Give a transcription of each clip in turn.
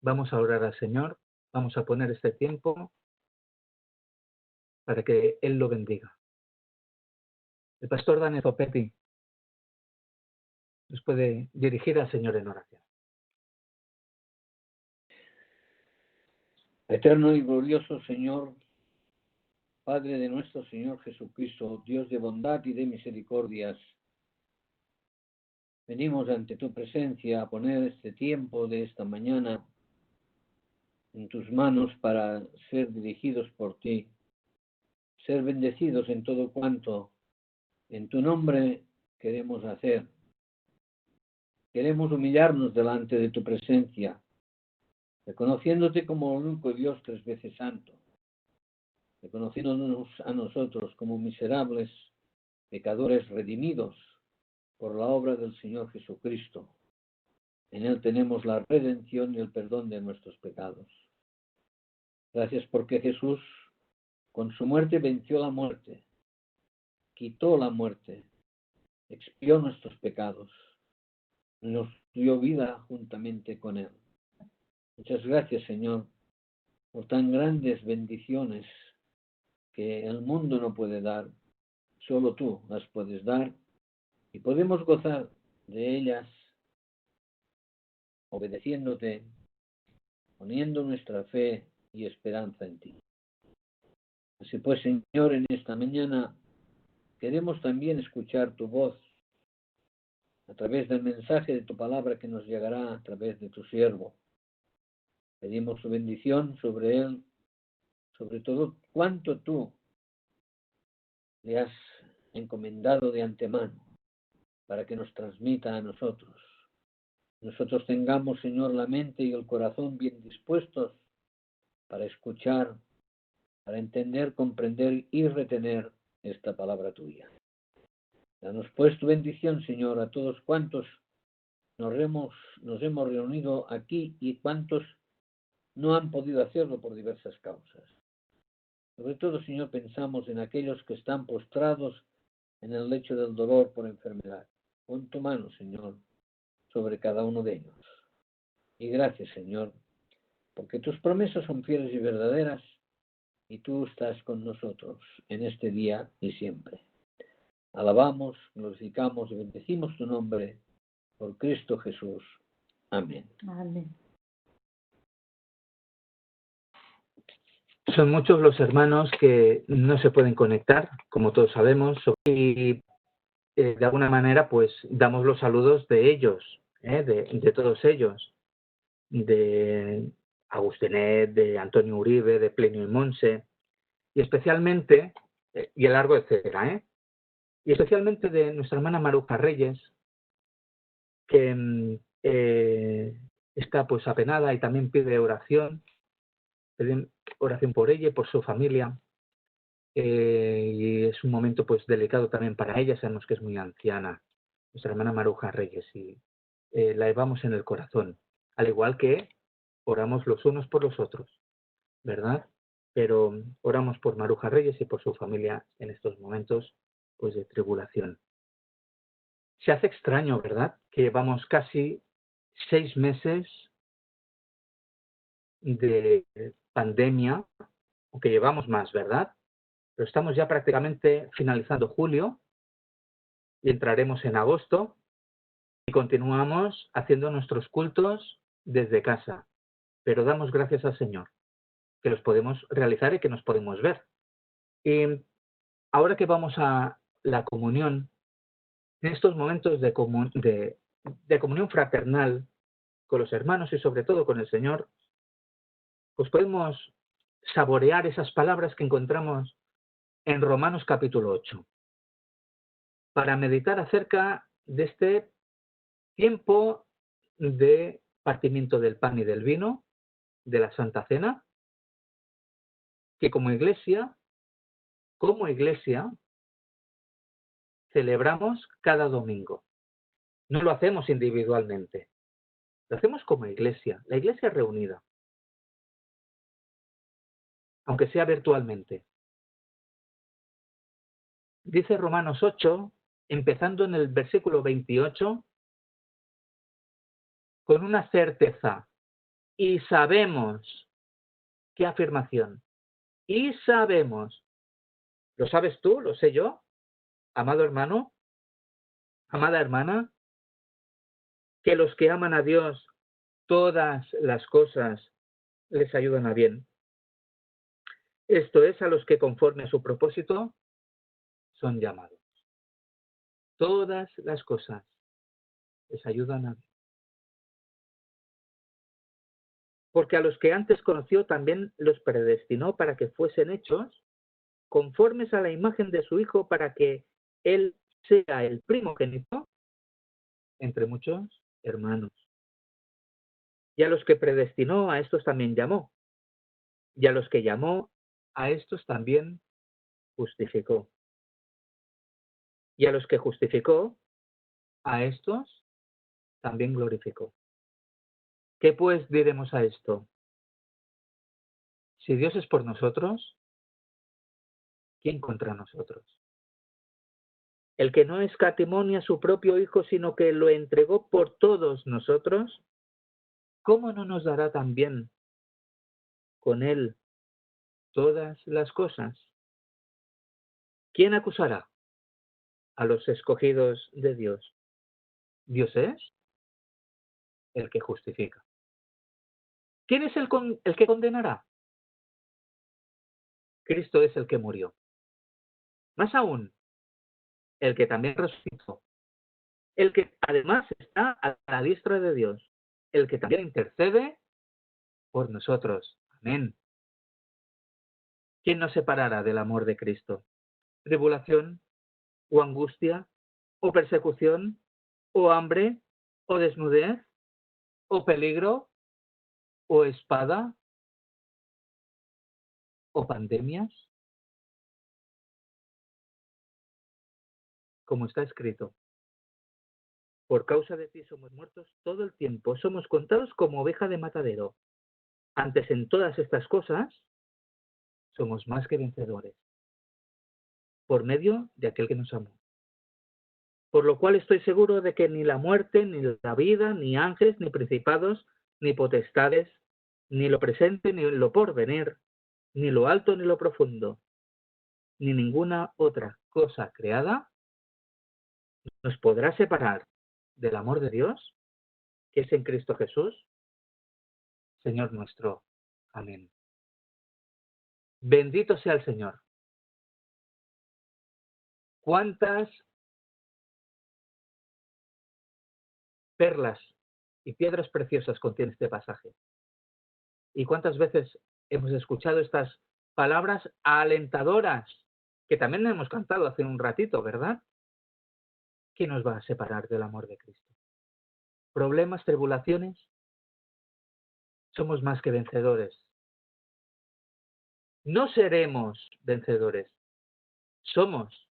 Vamos a orar al Señor, vamos a poner este tiempo para que Él lo bendiga. El pastor Daniel Zopetti nos puede dirigir al Señor en oración. Eterno y glorioso Señor, Padre de nuestro Señor Jesucristo, Dios de bondad y de misericordias, venimos ante tu presencia a poner este tiempo de esta mañana en tus manos para ser dirigidos por ti, ser bendecidos en todo cuanto en tu nombre queremos hacer. Queremos humillarnos delante de tu presencia, reconociéndote como el único Dios tres veces santo, reconociéndonos a nosotros como miserables pecadores redimidos por la obra del Señor Jesucristo. En Él tenemos la redención y el perdón de nuestros pecados. Gracias porque Jesús, con su muerte, venció la muerte, quitó la muerte, expió nuestros pecados, nos dio vida juntamente con Él. Muchas gracias, Señor, por tan grandes bendiciones que el mundo no puede dar. Solo tú las puedes dar y podemos gozar de ellas obedeciéndote, poniendo nuestra fe y esperanza en ti. Así pues, Señor, en esta mañana queremos también escuchar tu voz a través del mensaje de tu palabra que nos llegará a través de tu siervo. Pedimos su bendición sobre él, sobre todo cuanto tú le has encomendado de antemano para que nos transmita a nosotros. Nosotros tengamos, Señor, la mente y el corazón bien dispuestos para escuchar, para entender, comprender y retener esta palabra tuya. Danos pues tu bendición, Señor, a todos cuantos nos hemos reunido aquí y cuantos no han podido hacerlo por diversas causas. Sobre todo, Señor, pensamos en aquellos que están postrados en el lecho del dolor por enfermedad. Pon tu mano, Señor, sobre cada uno de ellos. Y gracias, Señor, porque tus promesas son fieles y verdaderas y tú estás con nosotros en este día y siempre. Alabamos, glorificamos y bendecimos tu nombre por Cristo Jesús. Amén. Amén. Son muchos los hermanos que no se pueden conectar, como todos sabemos, y de alguna manera pues damos los saludos de ellos, de todos ellos, de Agustinet, de Antonio Uribe, de Plenio y Monse, y especialmente, y el largo etcétera, y especialmente de nuestra hermana Maruja Reyes, que está pues apenada y también pide oración por ella y por su familia, y es un momento pues delicado también para ella. Sabemos que es muy anciana, nuestra hermana Maruja Reyes, y la llevamos en el corazón, al igual que oramos los unos por los otros, ¿verdad? Pero oramos por Maruja Reyes y por su familia en estos momentos pues de tribulación. Se hace extraño, ¿verdad?, que llevamos casi 6 meses de pandemia, aunque llevamos más, ¿verdad? Pero estamos ya prácticamente finalizando julio y entraremos en agosto y continuamos haciendo nuestros cultos desde casa. Pero damos gracias al Señor que los podemos realizar y que nos podemos ver. Y ahora que vamos a la comunión, en estos momentos de comunión fraternal con los hermanos y sobre todo con el Señor, pues podemos saborear esas palabras que encontramos en Romanos capítulo 8, para meditar acerca de este tiempo de partimiento del pan y del vino, de la Santa Cena, que como iglesia celebramos cada domingo. No lo hacemos individualmente, lo hacemos como iglesia, la iglesia reunida, aunque sea virtualmente. Dice Romanos 8, empezando en el versículo 28, con una certeza y sabemos. ¿Qué afirmación? Y sabemos. ¿Lo sabes tú? ¿Lo sé yo? Amado hermano, amada hermana, que los que aman a Dios, todas las cosas les ayudan a bien. Esto es, a los que conforme a su propósito son llamados. Todas las cosas les ayudan a bien. Porque a los que antes conoció también los predestinó para que fuesen hechos conformes a la imagen de su Hijo, para que Él sea el primogénito entre muchos hermanos. Y a los que predestinó, a estos también llamó. Y a los que llamó, a estos también justificó. Y a los que justificó, a estos también glorificó. ¿Qué pues diremos a esto? Si Dios es por nosotros, ¿quién contra nosotros? El que no escatimó a su propio Hijo, sino que lo entregó por todos nosotros, ¿cómo no nos dará también con Él todas las cosas? ¿Quién acusará a los escogidos de Dios? Dios es el que justifica. ¿Quién es el que condenará? Cristo es el que murió. Más aún, el que también resucitó, el que además está a la diestra de Dios, el que también intercede por nosotros. Amén. ¿Quién nos separará del amor de Cristo? ¿Tribulación, o angustia, o persecución, o hambre, o desnudez, o peligro, o espada, o pandemias? Como está escrito, por causa de ti somos muertos todo el tiempo, somos contados como oveja de matadero. Antes en todas estas cosas, somos más que vencedores, por medio de aquel que nos amó. Por lo cual estoy seguro de que ni la muerte, ni la vida, ni ángeles, ni principados, ni potestades, ni lo presente, ni lo porvenir, ni lo alto, ni lo profundo, ni ninguna otra cosa creada, nos podrá separar del amor de Dios, que es en Cristo Jesús, Señor nuestro. Amén. Bendito sea el Señor. ¿Cuántas perlas y piedras preciosas contiene este pasaje? ¿Y cuántas veces hemos escuchado estas palabras alentadoras que también hemos cantado hace un ratito, ¿verdad? ¿Qué nos va a separar del amor de Cristo? ¿Problemas, tribulaciones? Somos más que vencedores. No seremos vencedores. Somos.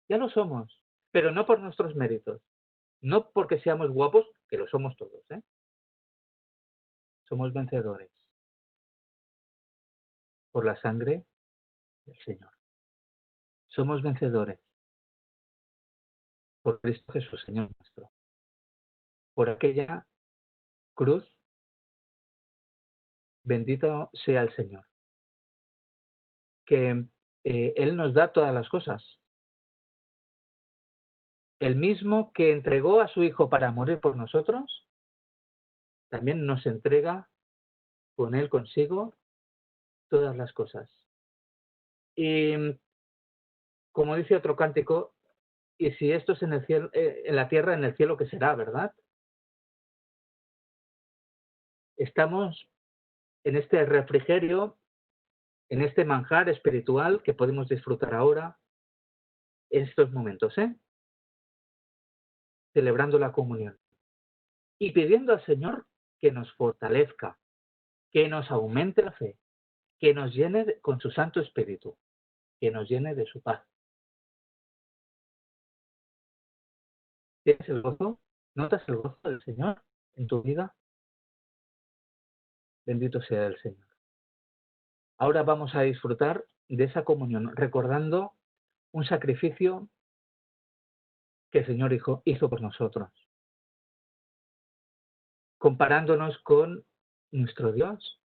Ya lo somos. Pero no por nuestros méritos. No porque seamos guapos, que lo somos todos, ¿eh? Somos vencedores por la sangre del Señor. Somos vencedores por Cristo Jesús, Señor nuestro. Por aquella cruz, bendito sea el Señor. Que Él nos da todas las cosas. El mismo que entregó a su Hijo para morir por nosotros, también nos entrega con Él consigo todas las cosas. Y como dice otro cántico, y si esto es en el cielo, en la tierra, en el cielo, ¿qué será, verdad? Estamos en este refrigerio, en este manjar espiritual que podemos disfrutar ahora, en estos momentos, celebrando la comunión y pidiendo al Señor que nos fortalezca, que nos aumente la fe, que nos llene con su Santo Espíritu, que nos llene de su paz. ¿Tienes el gozo? ¿Notas el gozo del Señor en tu vida? Bendito sea el Señor. Ahora vamos a disfrutar de esa comunión, recordando un sacrificio que el Señor hizo por nosotros, comparándonos con nuestro Dios,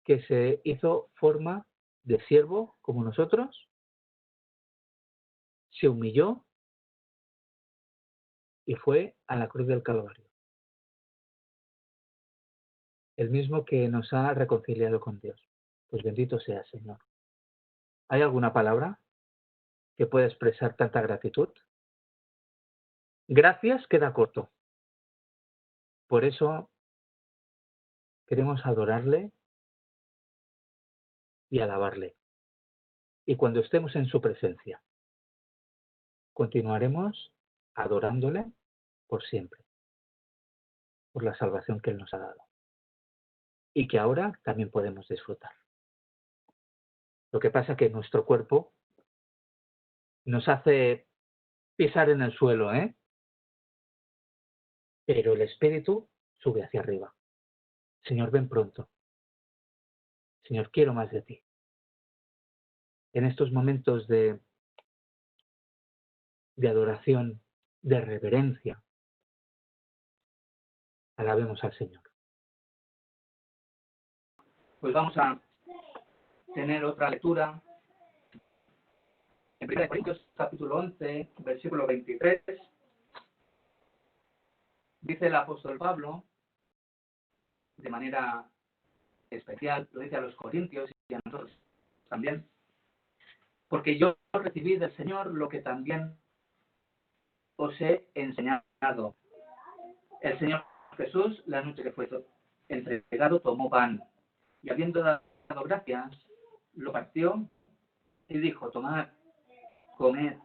que se hizo forma de siervo como nosotros, se humilló y fue a la cruz del Calvario. El mismo que nos ha reconciliado con Dios. Pues bendito sea, Señor. ¿Hay alguna palabra que pueda expresar tanta gratitud? Gracias queda corto. Por eso queremos adorarle y alabarle. Y cuando estemos en su presencia, continuaremos adorándole por siempre, por la salvación que Él nos ha dado. Y que ahora también podemos disfrutar. Lo que pasa es que nuestro cuerpo nos hace pisar en el suelo, pero el espíritu sube hacia arriba. Señor, ven pronto. Señor, quiero más de ti. En estos momentos de adoración, de reverencia, alabemos al Señor. Pues vamos a tener otra lectura. En 1 Corintios capítulo 11, versículo 23, dice el apóstol Pablo, de manera especial, lo dice a los corintios y a nosotros también, porque yo recibí del Señor lo que también os he enseñado. El Señor Jesús, la noche que fue entregado, tomó pan y habiendo dado gracias, lo partió y dijo: tomad, comed,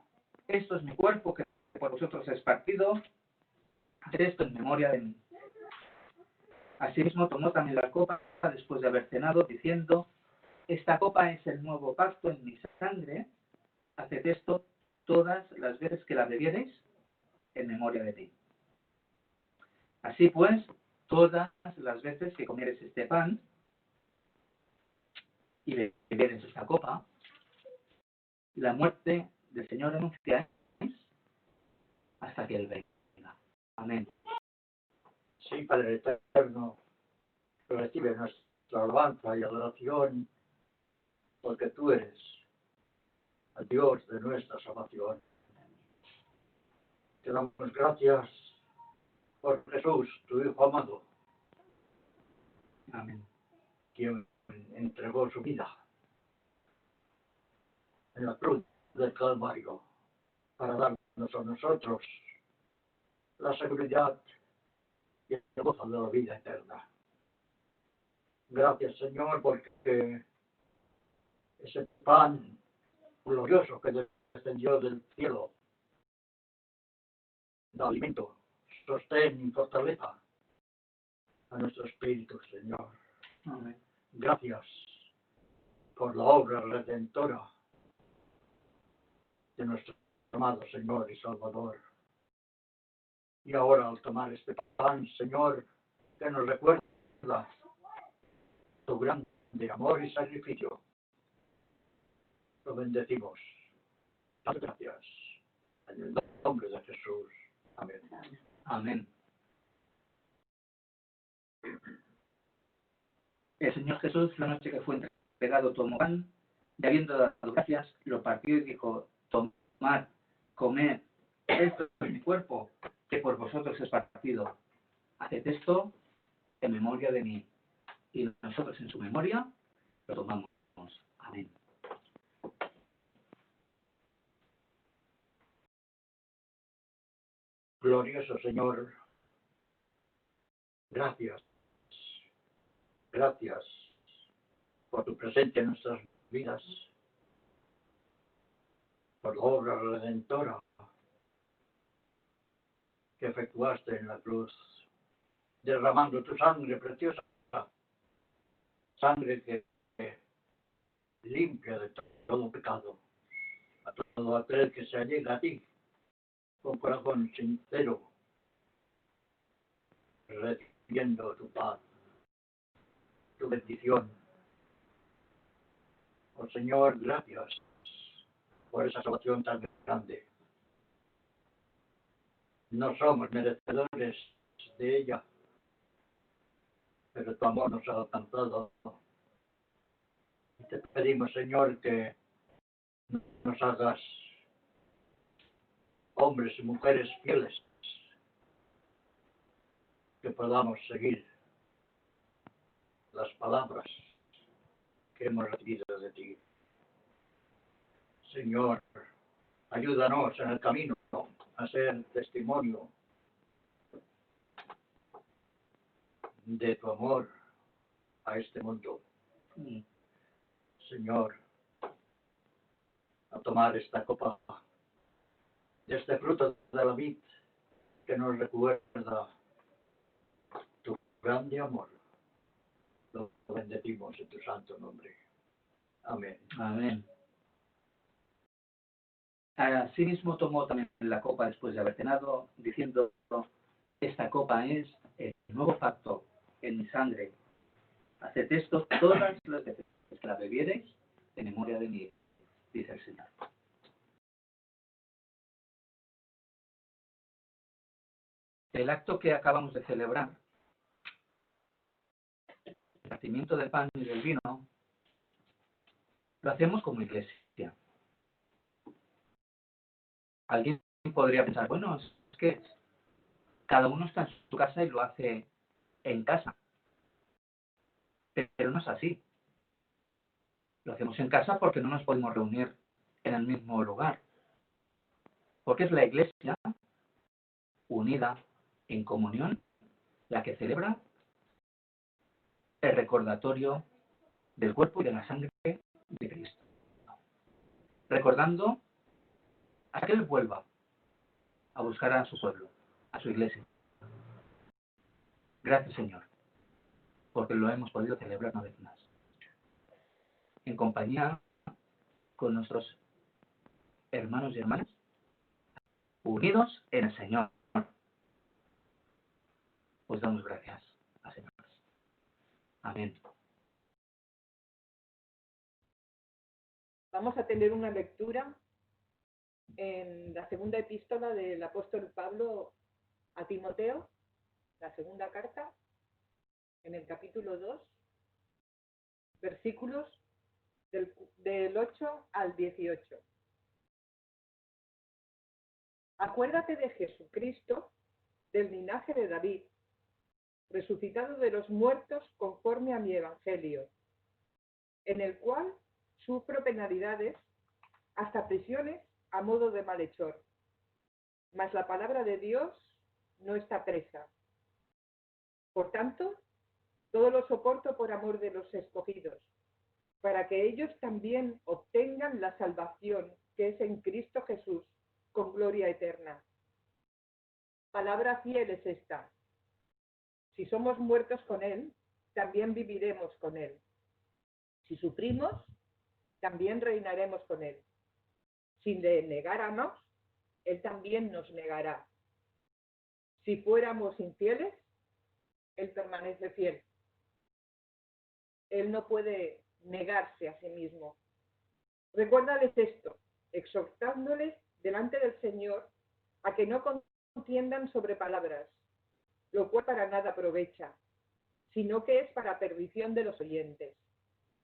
esto es mi cuerpo que por vosotros es partido, haced esto en memoria de mí. Asimismo tomó también la copa después de haber cenado, diciendo: esta copa es el nuevo pacto en mi sangre, haced esto todas las veces que la bebiereis en memoria de mí. Así pues, todas las veces que comiereis este pan y bebiereis esta copa, la muerte del Señor anunciáis hasta que Él venga. Amén. Sí, Padre eterno, recibe nuestra alabanza y adoración, porque tú eres el Dios de nuestra salvación. Te damos gracias por Jesús, tu Hijo amado, Amén. quien entregó su vida en la cruz del Calvario para darnos a nosotros la seguridad y el gozo de la vida eterna. Gracias, Señor, porque ese pan glorioso que descendió del cielo da alimento, sostén y fortaleza a nuestro espíritu, Señor. Amén. Gracias por la obra redentora de nuestro amado Señor y Salvador. Y ahora, al tomar este pan, Señor, que nos recuerda tu grande amor y sacrificio, lo bendecimos. Muchas gracias. En el nombre de Jesús. Amén. Amén. El Señor Jesús, la noche que fue entregado, tomó pan y habiendo dado gracias, lo partió y dijo: tomad, comed, esto es mi cuerpo, que por vosotros es partido. Haced esto en memoria de mí. Y nosotros en su memoria lo tomamos. Amén. Glorioso Señor, gracias. Gracias por tu presencia en nuestras vidas, por la obra redentora que efectuaste en la cruz, derramando tu sangre preciosa, sangre que limpia de todo pecado a todo aquel que se allega a ti con corazón sincero, recibiendo tu paz, tu bendición. Oh Señor, gracias por esa salvación tan grande. No somos merecedores de ella, pero tu amor nos ha alcanzado. Y te pedimos, Señor, que nos hagas hombres y mujeres fieles, que podamos seguir las palabras que hemos recibido de ti. Señor, ayúdanos en el camino a ser testimonio de tu amor a este mundo. Señor, a tomar esta copa de este fruto de la vid que nos recuerda tu grande amor. Lo bendecimos en tu santo nombre. Amén. Amén. Asimismo tomó también la copa después de haber cenado, diciendo: esta copa es el nuevo pacto en mi sangre. Haced esto todas las veces que la bebiereis en memoria de mí, dice el Señor. El acto que acabamos de celebrar, el partimiento del pan y del vino, lo hacemos como iglesia. Alguien podría pensar, bueno, es que cada uno está en su casa y lo hace en casa. Pero no es así. Lo hacemos en casa porque no nos podemos reunir en el mismo lugar. Porque es la iglesia unida en comunión la que celebra el recordatorio del cuerpo y de la sangre de Cristo. Recordando a que Él vuelva a buscar a su pueblo, a su iglesia. Gracias, Señor, porque lo hemos podido celebrar una vez más. En compañía con nuestros hermanos y hermanas, unidos en el Señor. Pues damos gracias al Señor. Amén. Vamos a tener una lectura en la segunda epístola del apóstol Pablo a Timoteo, la segunda carta, en el capítulo 2, versículos del 8 al 18. Acuérdate de Jesucristo, del linaje de David, resucitado de los muertos conforme a mi evangelio, en el cual sufro penalidades, hasta prisiones a modo de malhechor. Mas la palabra de Dios no está presa. Por tanto, todo lo soporto por amor de los escogidos, para que ellos también obtengan la salvación que es en Cristo Jesús, con gloria eterna. Palabra fiel es esta: si somos muertos con Él, también viviremos con Él. Si sufrimos, también reinaremos con Él. Si le negáramos, Él también nos negará. Si fuéramos infieles, Él permanece fiel. Él no puede negarse a sí mismo. Recuérdales esto, exhortándoles delante del Señor a que no contiendan sobre palabras, lo cual para nada aprovecha, sino que es para perdición de los oyentes.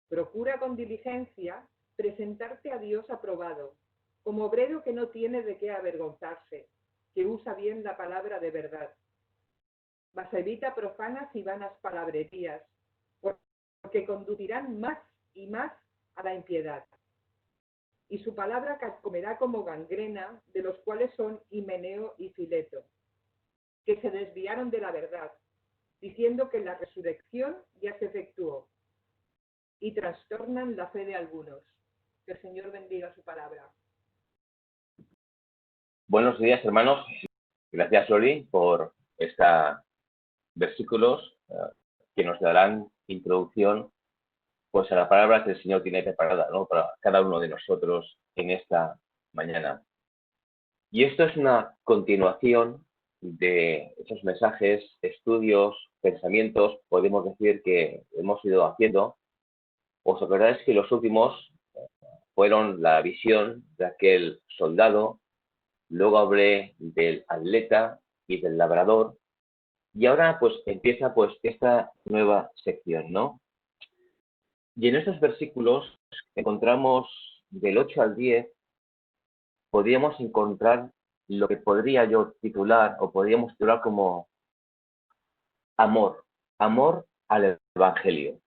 Procura con diligencia presentarte a Dios aprobado, como obrero que no tiene de qué avergonzarse, que usa bien la palabra de verdad. Mas evita profanas y vanas palabrerías, porque conducirán más y más a la impiedad. Y su palabra comerá como gangrena, de los cuales son Himeneo y Fileto, que se desviaron de la verdad, diciendo que la resurrección ya se efectuó, y trastornan la fe de algunos. Que el Señor bendiga su palabra. Buenos días, hermanos. Gracias, Loli, por estos versículos que nos darán introducción pues a la palabra que el Señor tiene preparada, ¿no?, para cada uno de nosotros en esta mañana. Y esto es una continuación de esos mensajes, estudios, pensamientos, podemos decir, que hemos ido haciendo. Os acordáis que los últimos fueron la visión de aquel soldado, luego hablé del atleta y del labrador, Y ahora pues empieza pues esta nueva sección, ¿no? Y en estos versículos encontramos del 8 al 10, podríamos encontrar lo que podría yo titular o podríamos titular como amor, amor al Evangelio.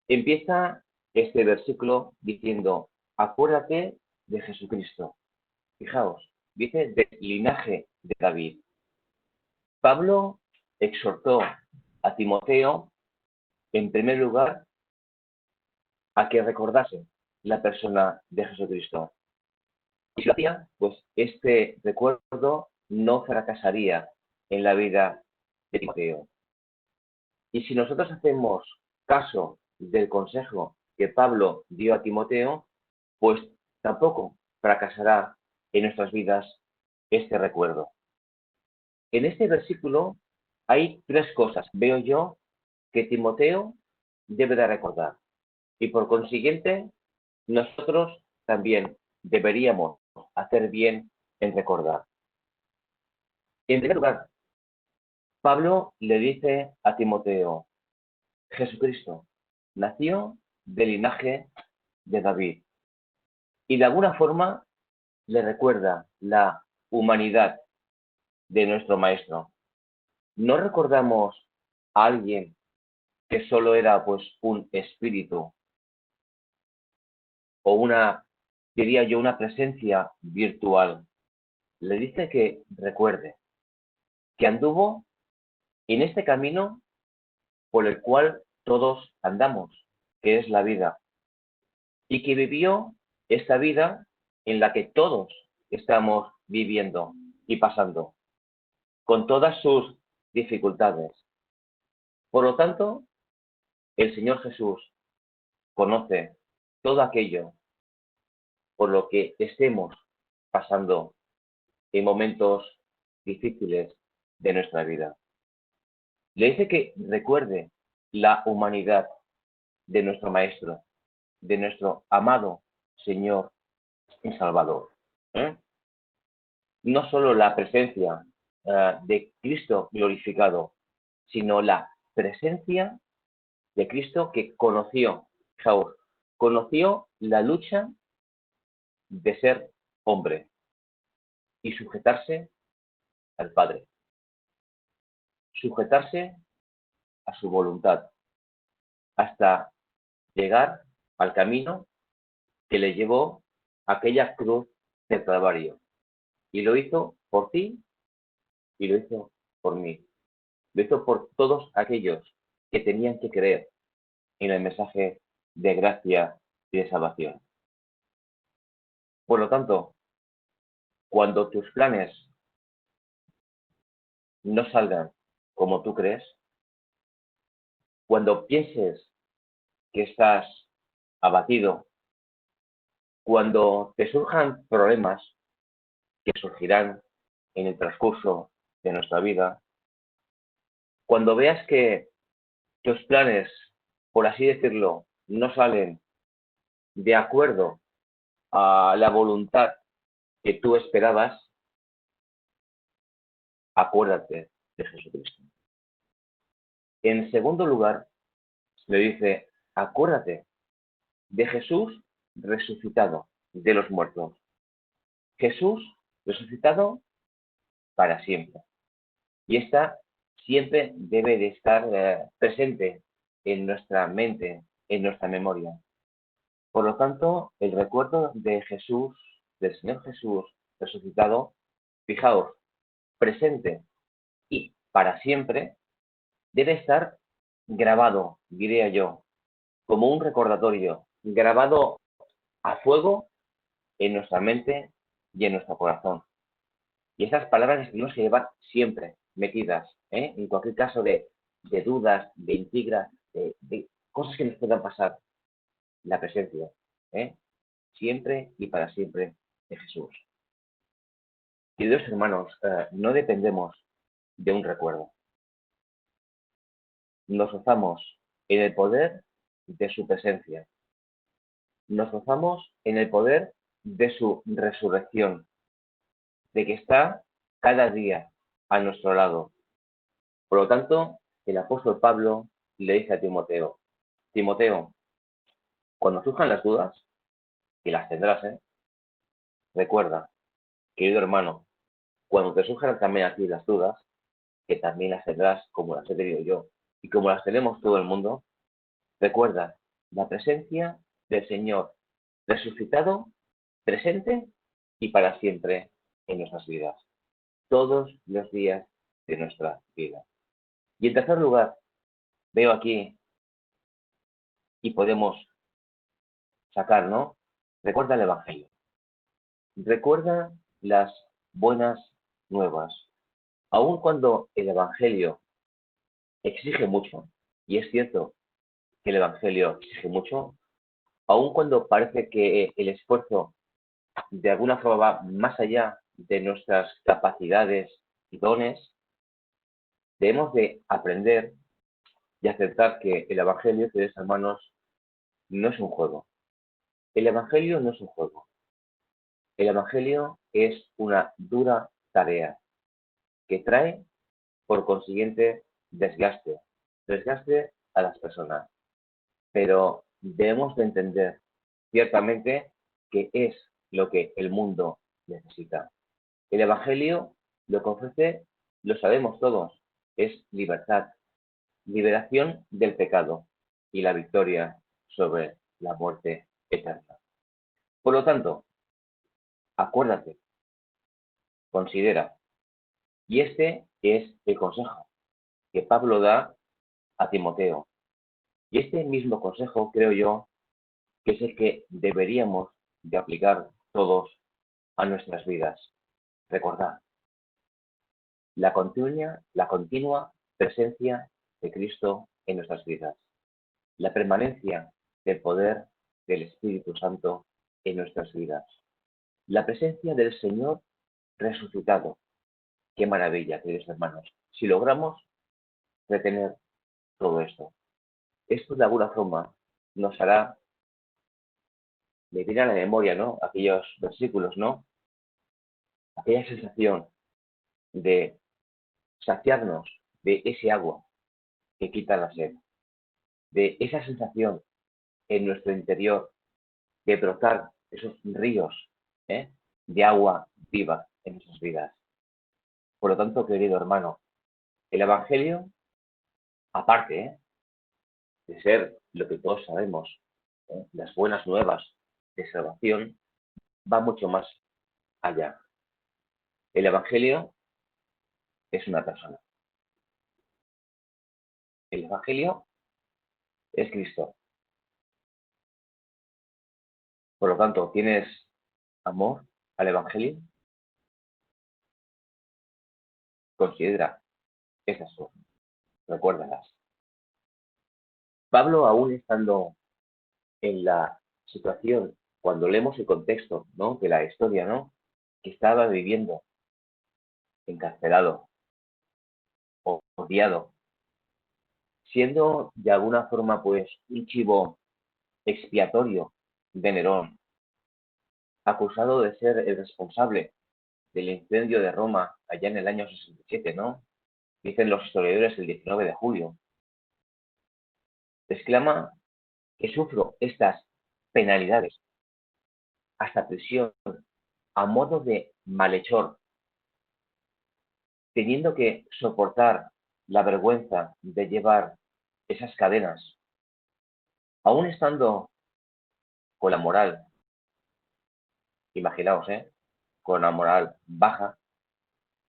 Empieza este versículo diciendo, acuérdate de Jesucristo. Fijaos, dice del linaje de David. Pablo exhortó a Timoteo, en primer lugar, a que recordase la persona de Jesucristo. Y si lo hacía, pues este recuerdo no fracasaría en la vida de Timoteo. Y si nosotros hacemos caso del consejo que Pablo dio a Timoteo, pues tampoco fracasará en nuestras vidas este recuerdo. En este versículo hay tres cosas, veo yo, que Timoteo debe de recordar. Y por consiguiente, nosotros también deberíamos hacer bien en recordar. En primer lugar, Pablo le dice a Timoteo, Jesucristo nació del linaje de David y de alguna forma le recuerda la humanidad de nuestro Maestro. No recordamos a alguien que solo era pues un espíritu o una, diría yo, una presencia virtual. Le dice que recuerde que anduvo en este camino por el cual todos andamos, que es la vida, y que vivió esta vida en la que todos estamos viviendo y pasando, con todas sus dificultades. Por lo tanto, el Señor Jesús conoce todo aquello por lo que estemos pasando en momentos difíciles de nuestra vida. Le dice que recuerde la humanidad de nuestro Maestro, de nuestro amado Señor y Salvador. No solo la presencia de Cristo glorificado, sino la presencia de Cristo que conoció, Saúl, conoció la lucha de ser hombre y sujetarse al Padre, sujetarse a su voluntad, hasta llegar al camino que le llevó a aquella cruz del Calvario. Y lo hizo por ti y lo hizo por mí. Lo hizo por todos aquellos que tenían que creer en el mensaje de gracia y de salvación. Por lo tanto, cuando tus planes no salgan como tú crees, cuando pienses que estás abatido, cuando te surjan problemas que surgirán en el transcurso de nuestra vida, cuando veas que tus planes, por así decirlo, no salen de acuerdo a la voluntad que tú esperabas, acuérdate de Jesucristo. En segundo lugar, le dice, acuérdate de Jesús resucitado de los muertos. Jesús resucitado para siempre. Y esta siempre debe de estar presente en nuestra mente, en nuestra memoria. Por lo tanto, el recuerdo de Jesús, del Señor Jesús resucitado, fijaos, presente y para siempre, debe estar grabado, diría yo, como un recordatorio, grabado a fuego en nuestra mente y en nuestro corazón. Y esas palabras las tenemos que llevar siempre metidas, en cualquier caso de dudas, de intrigas, de cosas que nos puedan pasar. La presencia, siempre y para siempre de Jesús. Queridos hermanos, no dependemos de un recuerdo. Nos gozamos en el poder de su presencia. Nos gozamos en el poder de su resurrección, de que está cada día a nuestro lado, Por lo tanto, el apóstol Pablo le dice a Timoteo, Timoteo, cuando surjan las dudas, y las tendrás, recuerda, querido hermano, cuando te surjan también a ti las dudas, que también las tendrás como las he tenido yo, y como las tenemos todo el mundo, recuerda la presencia del Señor resucitado, presente y para siempre en nuestras vidas, todos los días de nuestra vida. Y en tercer lugar, veo aquí, y podemos sacar, ¿no? Recuerda el Evangelio. Recuerda las buenas nuevas. Aun cuando el Evangelio exige mucho, y es cierto que el Evangelio exige mucho, aun cuando parece que el esfuerzo de alguna forma va más allá de nuestras capacidades y dones, debemos de aprender y aceptar que el Evangelio, queridos hermanos, no es un juego. El Evangelio no es un juego. El Evangelio es una dura tarea que trae, por consiguiente, desgaste a las personas. Pero debemos de entender ciertamente que es lo que el mundo necesita. El Evangelio lo que ofrece, lo sabemos todos, es libertad, liberación del pecado y la victoria sobre la muerte eterna. Por lo tanto, acuérdate, considera, y este es el consejo que Pablo da a Timoteo. Y este mismo consejo, creo yo, que es el que deberíamos de aplicar todos a nuestras vidas. Recordad, la continua presencia de Cristo en nuestras vidas, la permanencia del poder del Espíritu Santo en nuestras vidas, la presencia del Señor resucitado. Qué maravilla, queridos hermanos, si logramos retener todo esto. Esto de alguna forma nos hará, me viene a la memoria, ¿no? Aquellos versículos, ¿no? Aquella sensación de saciarnos de ese agua que quita la sed, de esa sensación en nuestro interior de brotar esos ríos de agua viva en nuestras vidas. Por lo tanto, querido hermano, el Evangelio, aparte de ser lo que todos sabemos, las buenas nuevas de salvación, va mucho más allá. El Evangelio es una persona. El Evangelio es Cristo. Por lo tanto, ¿tienes amor al Evangelio? Considera esas cosas, recuérdalas. Pablo, aún estando en la situación, cuando leemos el contexto, ¿no?, de la historia, ¿no?, que estaba viviendo, encarcelado, odiado, siendo de alguna forma pues un chivo expiatorio de Nerón, acusado de ser el responsable del incendio de Roma allá en el año 67, ¿no? Dicen los historiadores el 19 de julio. Exclama que sufro estas penalidades, hasta prisión, a modo de malhechor, teniendo que soportar la vergüenza de llevar esas cadenas, aún estando con la moral, imaginaos, con la moral baja,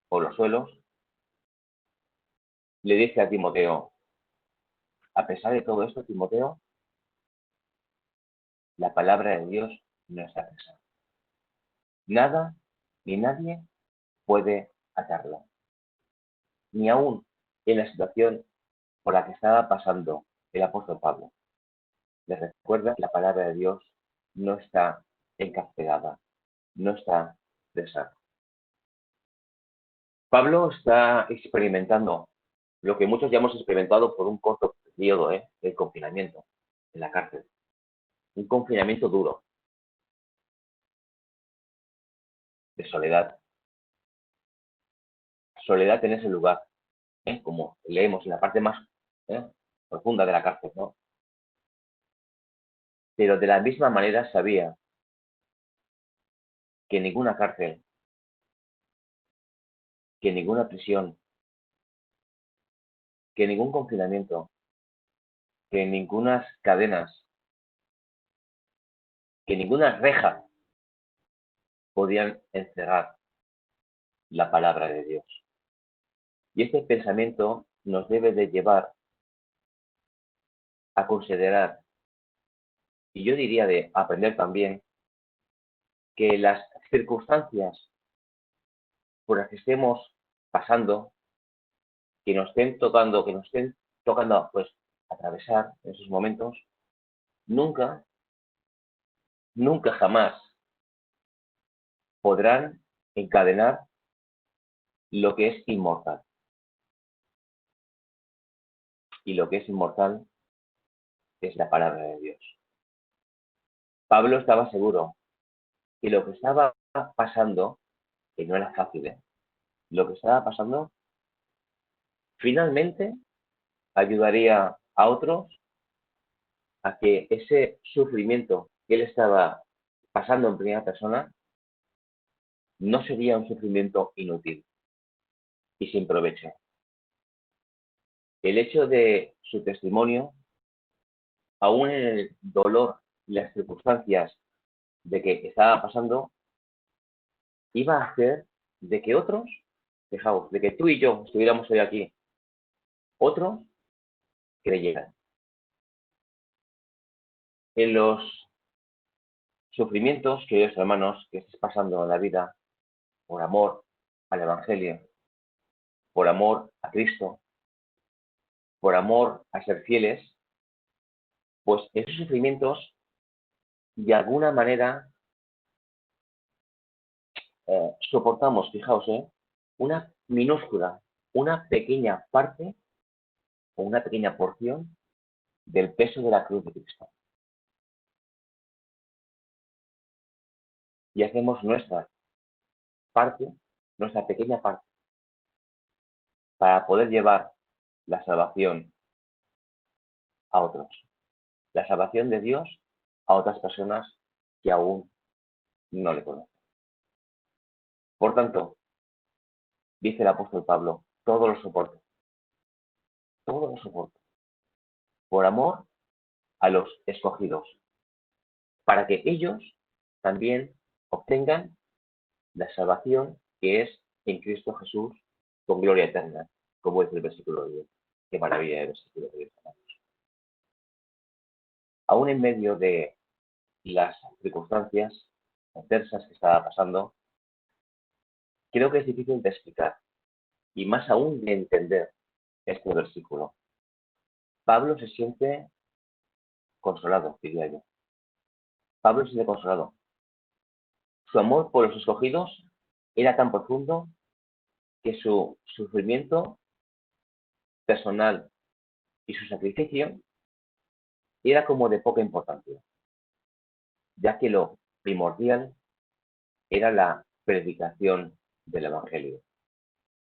por los suelos, le dice a Timoteo, a pesar de todo esto, Timoteo, la palabra de Dios no está pesada. Nada ni nadie puede atarla. Ni aún en la situación por la que estaba pasando el apóstol Pablo. Les recuerda que la palabra de Dios no está encarcelada, no está presa. Pablo está experimentando lo que muchos ya hemos experimentado por un corto periodo, el confinamiento en la cárcel. Un confinamiento duro, de soledad. Soledad en ese lugar, como leemos en la parte más profunda de la cárcel, ¿no? Pero de la misma manera sabía que ninguna cárcel, que ninguna prisión, que ningún confinamiento, que ninguna cadenas, que ninguna reja podían encerrar la palabra de Dios. Y este pensamiento nos debe de llevar a considerar, y yo diría de aprender también, que las circunstancias por las que estemos pasando, que nos estén tocando pues atravesar en esos momentos, nunca jamás podrán encadenar lo que es inmortal. Y lo que es inmortal es la palabra de Dios. Pablo estaba seguro que lo que estaba pasando, que no era fácil, lo que estaba pasando, finalmente ayudaría a otros a que ese sufrimiento que él estaba pasando en primera persona no sería un sufrimiento inútil y sin provecho. El hecho de su testimonio, aún en el dolor y las circunstancias de que estaba pasando, iba a hacer de que otros, fijaos, de que tú y yo estuviéramos hoy aquí, otros creyeran. En los sufrimientos, queridos hermanos, que estés pasando en la vida, por amor al Evangelio, por amor a Cristo, por amor a ser fieles, pues esos sufrimientos, de alguna manera, soportamos, fijaos, una minúscula, una pequeña parte o una pequeña porción del peso de la cruz de Cristo. Y hacemos nuestra parte, nuestra pequeña parte, para poder llevar la salvación a otros. La salvación de Dios a otras personas que aún no le conocen. Por tanto, dice el apóstol Pablo, todo lo soporto, por amor a los escogidos, para que ellos también obtengan la salvación que es en Cristo Jesús con gloria eterna, como dice el versículo 10. Qué maravilla de versículo 10. Aún en medio de las circunstancias adversas que estaba pasando, creo que es difícil de explicar y más aún de entender este versículo. Pablo se siente consolado, diría yo. Pablo se siente consolado. Su amor por los escogidos era tan profundo que su sufrimiento personal y su sacrificio era como de poca importancia, ya que lo primordial era la predicación del Evangelio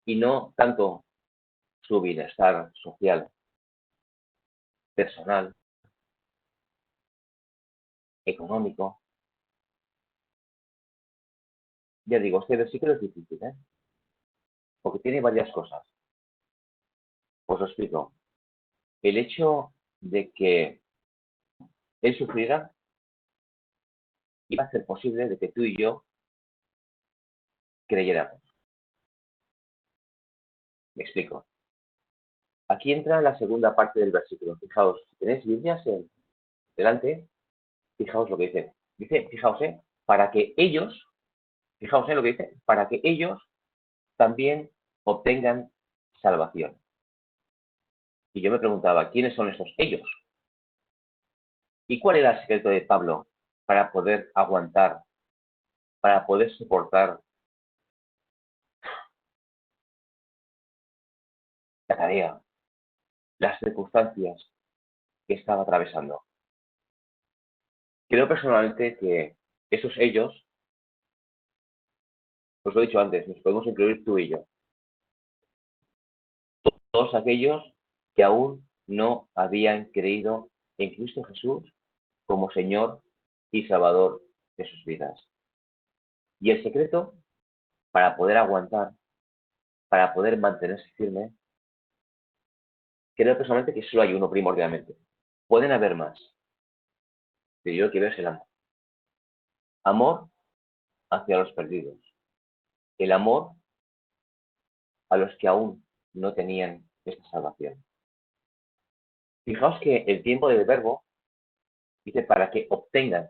y no tanto su bienestar social, personal, económico. Ya digo, este versículo es difícil, porque tiene varias cosas. Os lo explico. El hecho de que él sufriera iba a hacer posible de que tú y yo creyéramos. Me explico. Aquí entra la segunda parte del versículo. Fijaos, si tenéis Biblias delante, fijaos lo que dice. Dice, fijaos, para que ellos, fijaos lo que dice, para que ellos también obtengan salvación. Y yo me preguntaba, ¿quiénes son estos ellos? ¿Y cuál era el secreto de Pablo para poder aguantar, para poder soportar la tarea, las circunstancias que estaba atravesando? Creo personalmente que esos ellos, os lo he dicho antes, nos podemos incluir tú y yo. todos aquellos que aún no habían creído en Cristo Jesús como Señor y Salvador de sus vidas. Y el secreto para poder aguantar, para poder mantenerse firme, creo personalmente que solo hay uno primordialmente. Pueden haber más, pero yo lo que veo es el amor. Amor hacia los perdidos. El amor a los que aún no tenían esta salvación. Fijaos que el tiempo del verbo dice para que obtengan.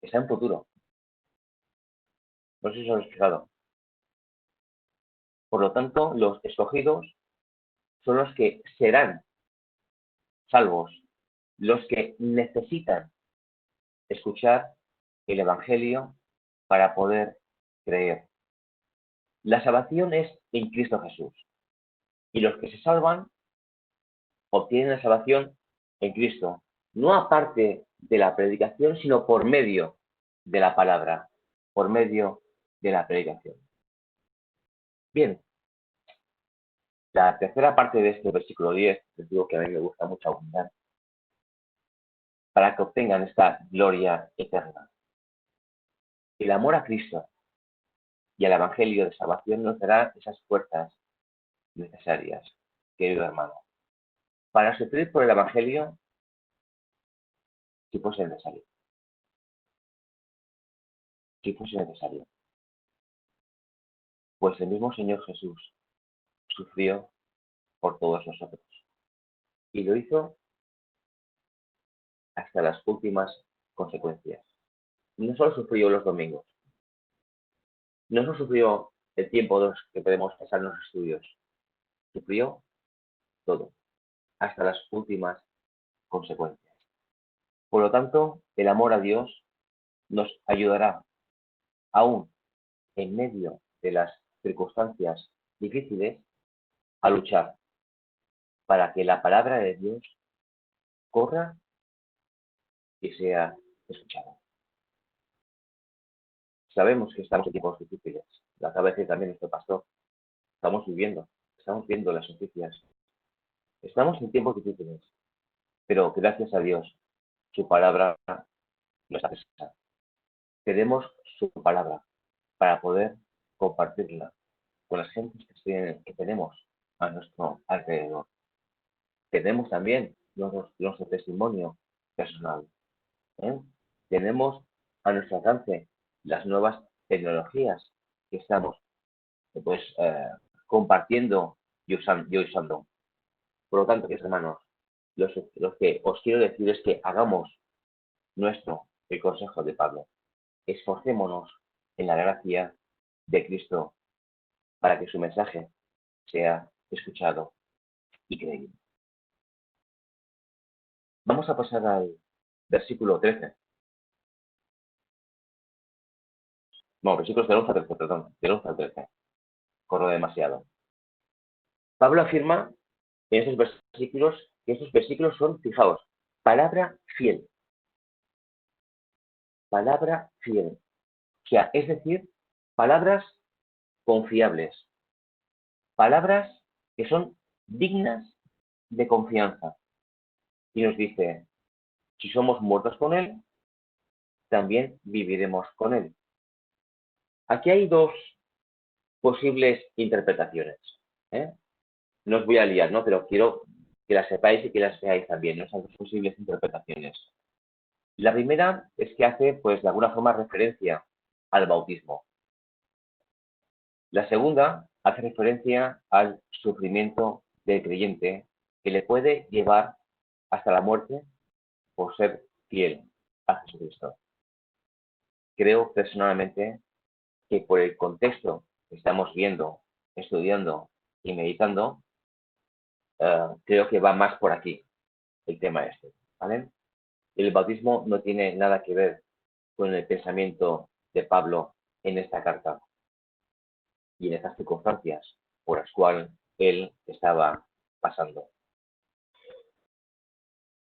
Está en futuro. No sé si os habéis fijado. Por lo tanto, los escogidos son los que serán salvos, los que necesitan escuchar el Evangelio para poder creer. La salvación es en Cristo Jesús. Y los que se salvan obtienen la salvación en Cristo, no aparte de la predicación, sino por medio de la palabra, por medio de la predicación. Bien, la tercera parte de este versículo 10, les digo que a mí me gusta mucho abundar, para que obtengan esta gloria eterna. El amor a Cristo y al Evangelio de salvación nos dará esas fuerzas necesarias, querido hermano, para sufrir por el Evangelio si fuese necesario. Si fuese necesario. Pues el mismo Señor Jesús sufrió por todos nosotros. Y lo hizo hasta las últimas consecuencias. No solo sufrió los domingos, no solo sufrió el tiempo que podemos pasar en los estudios, sufrió todo, hasta las últimas consecuencias. Por lo tanto, el amor a Dios nos ayudará, aún en medio de las circunstancias difíciles, a luchar para que la palabra de Dios corra y sea escuchada. Sabemos que estamos en tiempos difíciles. Lo acaba de decir también nuestro pastor. Estamos viendo las noticias. Estamos en tiempos difíciles, pero gracias a Dios, su palabra no está pesada. Tenemos su palabra para poder compartirla con las gentes que tenemos a nuestro alrededor. Tenemos también nuestro testimonio personal. Tenemos a nuestro alcance las nuevas tecnologías que estamos compartiendo y usando. Por lo tanto, hermanos, lo que os quiero decir es que hagamos nuestro el consejo de Pablo. Esforcémonos en la gracia de Cristo para que su mensaje sea escuchado y creído. Vamos a pasar al versículo 13. No, versículos del 11 al 13, perdón, del 11 al 13. Corro demasiado. Pablo afirma en estos versículos que estos versículos son, fijaos, palabra fiel. Palabra fiel. O sea, es decir, palabras confiables. Palabras que son dignas de confianza. Y nos dice, si somos muertos con Él, también viviremos con Él. Aquí hay dos posibles interpretaciones. No os voy a liar, ¿no? Pero quiero que las sepáis y que las veáis también, ¿no? Esas dos posibles interpretaciones. La primera es que hace, pues, de alguna forma referencia al bautismo. La segunda hace referencia al sufrimiento del creyente que le puede llevar hasta la muerte por ser fiel a Jesucristo. Creo personalmente que por el contexto que estamos viendo, estudiando y meditando, creo que va más por aquí el tema este, ¿vale? El bautismo no tiene nada que ver con el pensamiento de Pablo en esta carta y en estas circunstancias por las cuales él estaba pasando.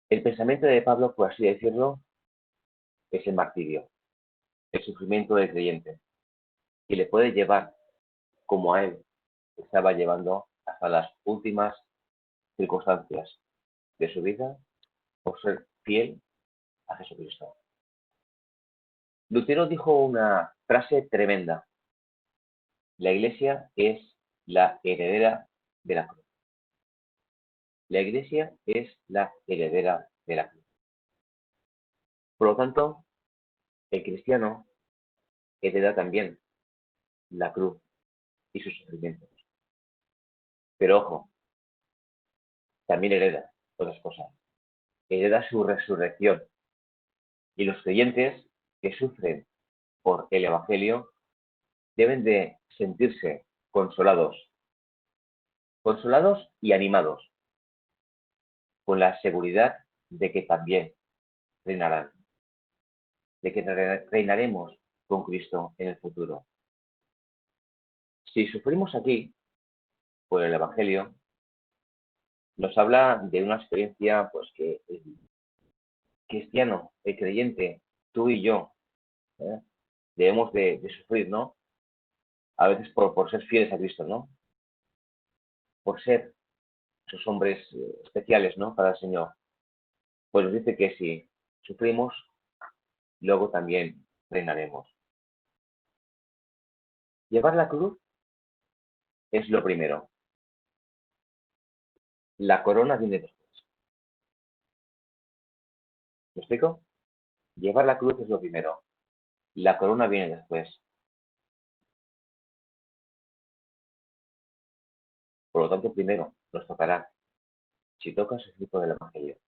El pensamiento de Pablo, por así decirlo, es el martirio, el sufrimiento del creyente, que le puede llevar, como a él estaba llevando, hasta las últimas circunstancias de su vida por ser fiel a Jesucristo. Lutero dijo una frase tremenda: la Iglesia es la heredera de la cruz. La Iglesia es la heredera de la cruz. Por lo tanto, el cristiano hereda también la cruz y sus sufrimientos. Pero ojo, también hereda otras cosas. Hereda su resurrección. Y los creyentes que sufren por el Evangelio deben de sentirse consolados y animados, con la seguridad de que también reinarán, de que reinaremos con Cristo en el futuro. Si sufrimos aquí por el Evangelio, nos habla de una experiencia pues que el cristiano, el creyente, tú y yo, debemos de sufrir, ¿no? A veces por ser fieles a Cristo, ¿no? Por ser esos hombres especiales, ¿no? Para el Señor. Pues nos dice que si sufrimos, luego también reinaremos. Llevar la cruz es lo primero. La corona viene después. ¿Me explico? Llevar la cruz es lo primero. La corona viene después. Por lo tanto, primero nos tocará, si tocas el fruto del Evangelio.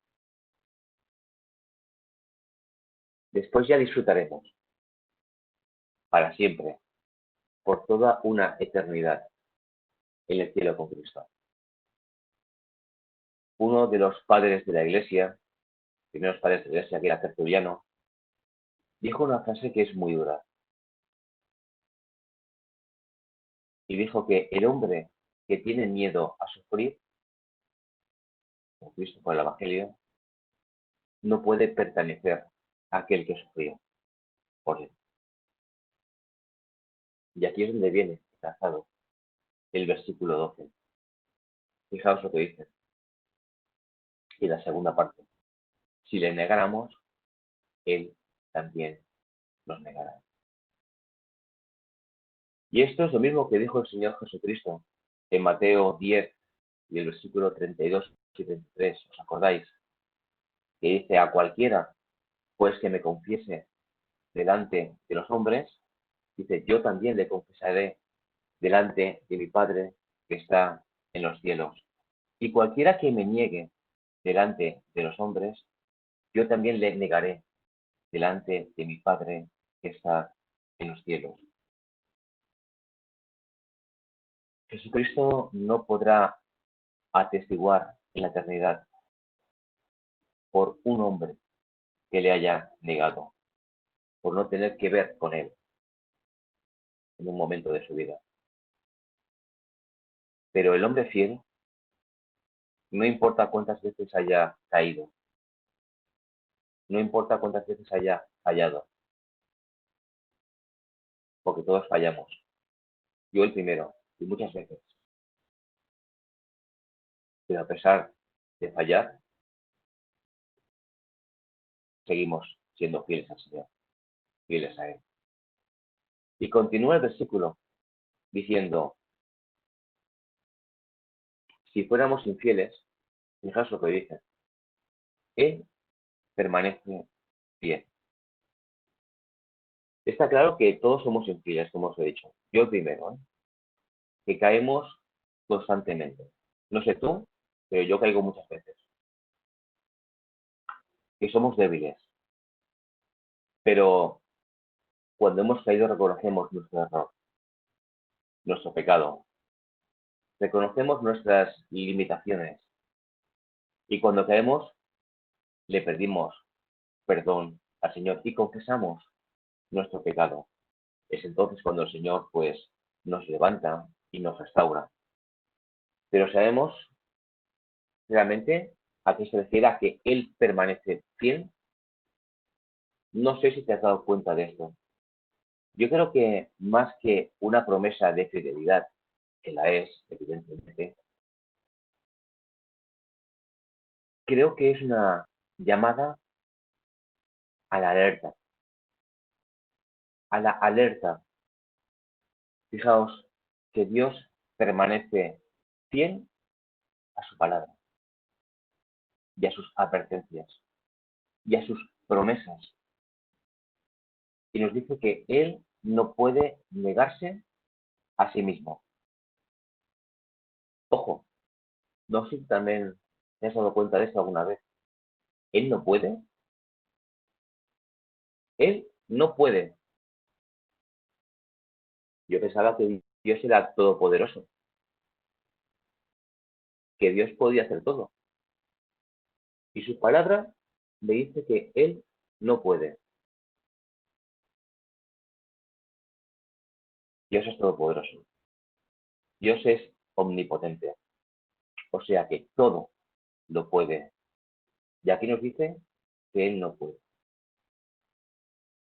Después ya disfrutaremos, para siempre, por toda una eternidad, en el cielo con Cristo. Uno de los padres de la Iglesia, primeros padres de la Iglesia, que era Tertuliano, dijo una frase que es muy dura. Y dijo que el hombre que tiene miedo a sufrir, con Cristo por el Evangelio, no puede pertenecer a aquel que sufrió por él. Y aquí es donde viene trazado el versículo 12. Fijaos lo que dice. Y la segunda parte. Si le negáramos, él también nos negará. Y esto es lo mismo que dijo el Señor Jesucristo en Mateo 10 y el versículo 32 y 33. ¿Os acordáis? Que dice: a cualquiera pues que me confiese delante de los hombres, dice, yo también le confesaré delante de mi Padre que está en los cielos. Y cualquiera que me niegue delante de los hombres, yo también le negaré delante de mi Padre que está en los cielos. Jesucristo no podrá atestiguar en la eternidad por un hombre que le haya negado, por no tener que ver con él en un momento de su vida. Pero el hombre fiel, no importa cuántas veces haya caído, no importa cuántas veces haya fallado, porque todos fallamos, yo el primero, y muchas veces. Pero a pesar de fallar, seguimos siendo fieles al Señor, fieles a Él. Y continúa el versículo diciendo, si fuéramos infieles, fijaos lo que dice, Él permanece fiel. Está claro que todos somos infieles, como os he dicho. Yo el primero, que caemos constantemente. No sé tú, pero yo caigo muchas veces. Que somos débiles. Pero cuando hemos caído reconocemos nuestro error, nuestro pecado. Reconocemos nuestras limitaciones. Y cuando caemos, le pedimos perdón al Señor y confesamos nuestro pecado. Es entonces cuando el Señor pues nos levanta y nos restaura. Pero sabemos realmente a qué se refiere a que Él permanece fiel. No sé si te has dado cuenta de esto. Yo creo que más que una promesa de fidelidad, que la es, evidentemente, creo que es una llamada a la alerta. A la alerta. Fijaos que Dios permanece fiel a su palabra y a sus advertencias y a sus promesas. Y nos dice que Él no puede negarse a sí mismo. Ojo, no sé si también te has dado cuenta de esto alguna vez. Él no puede. Él no puede. Yo pensaba que Dios era todopoderoso, que Dios podía hacer todo. Y su palabra me dice que Él no puede. Dios es todopoderoso. Dios es omnipotente. O sea que todo lo puede. Y aquí nos dice que Él no puede.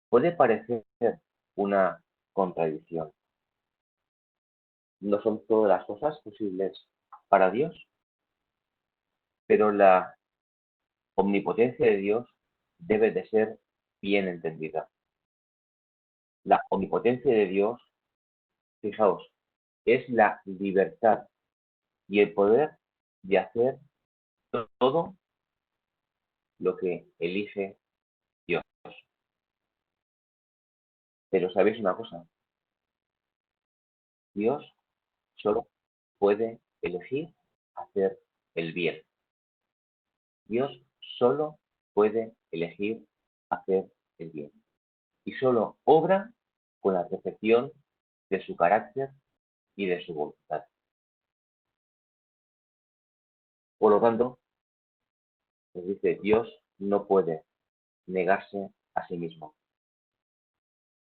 Puede parecer una contradicción. No son todas las cosas posibles para Dios, pero la omnipotencia de Dios debe de ser bien entendida. La omnipotencia de Dios, fijaos, es la libertad y el poder de hacer todo lo que elige Dios. Pero ¿sabéis una cosa? Dios solo puede elegir hacer el bien. Dios solo puede elegir hacer el bien. Y solo obra con la perfección de su carácter y de su voluntad. Por lo tanto, nos dice, Dios no puede negarse a sí mismo.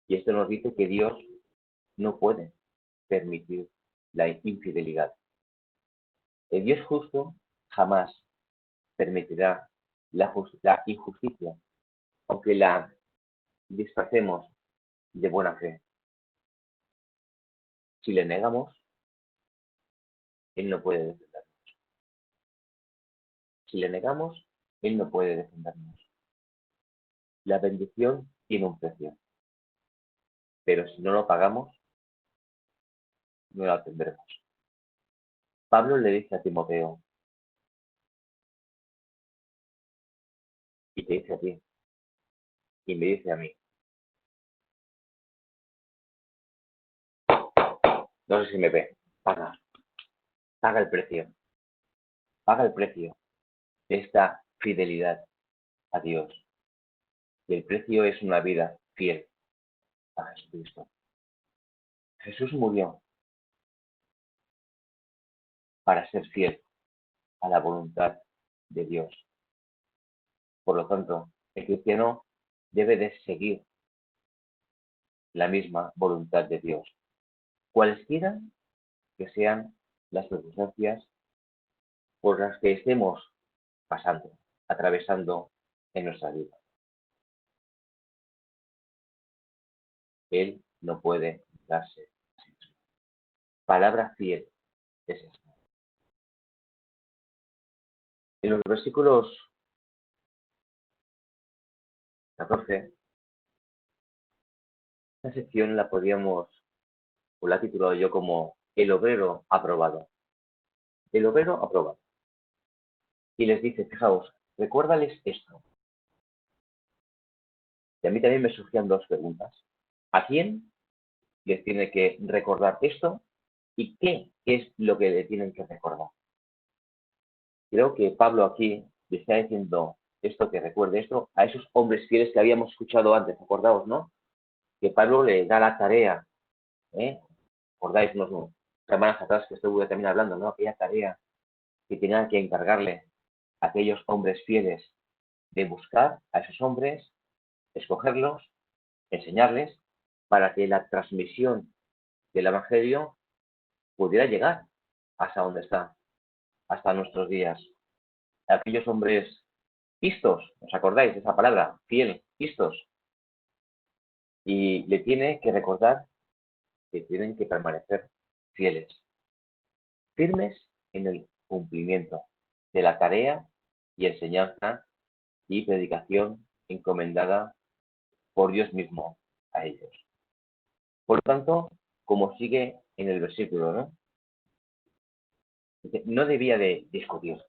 Y esto nos dice que Dios no puede permitir la infidelidad. El Dios justo jamás permitirá la injusticia, aunque la disfracemos de buena fe. Si le negamos, Él no puede defendernos. Si le negamos, Él no puede defendernos. La bendición tiene un precio, pero si no lo pagamos, no la tendremos. Pablo le dice a Timoteo, y te dice a ti, y me dice a mí, no sé si me ve, paga el precio, paga el precio de esta fidelidad a Dios. Y el precio es una vida fiel a Jesucristo. Jesús murió para ser fiel a la voluntad de Dios. Por lo tanto, el cristiano debe de seguir la misma voluntad de Dios, cualesquiera que sean las circunstancias por las que estemos pasando, atravesando en nuestra vida. Él no puede darse a sí mismo. Palabra fiel es esta. En los versículos 14, esta sección la podríamos, o la he titulado yo como El obrero aprobado. El obrero aprobado. Y les dice, fijaos, recuérdales esto. Y a mí también me surgían dos preguntas. ¿A quién les tiene que recordar esto? ¿Y qué es lo que le tienen que recordar? Creo que Pablo aquí le está diciendo esto, que recuerde esto, a esos hombres fieles que habíamos escuchado antes, acordaos, ¿no? Que Pablo le da la tarea, acordáis unas semanas atrás que estuve también hablando, ¿no? Aquella tarea que tenían que encargarle a aquellos hombres fieles de buscar a esos hombres, escogerlos, enseñarles, para que la transmisión del Evangelio pudiera llegar hasta donde está, hasta nuestros días. Aquellos hombres pistos, ¿os acordáis de esa palabra? Fiel, pistos. Y le tiene que recordar que tienen que permanecer fieles, firmes en el cumplimiento de la tarea y enseñanza y predicación encomendada por Dios mismo a ellos. Por lo tanto, como sigue en el versículo, ¿no? Dice, no debía de discutir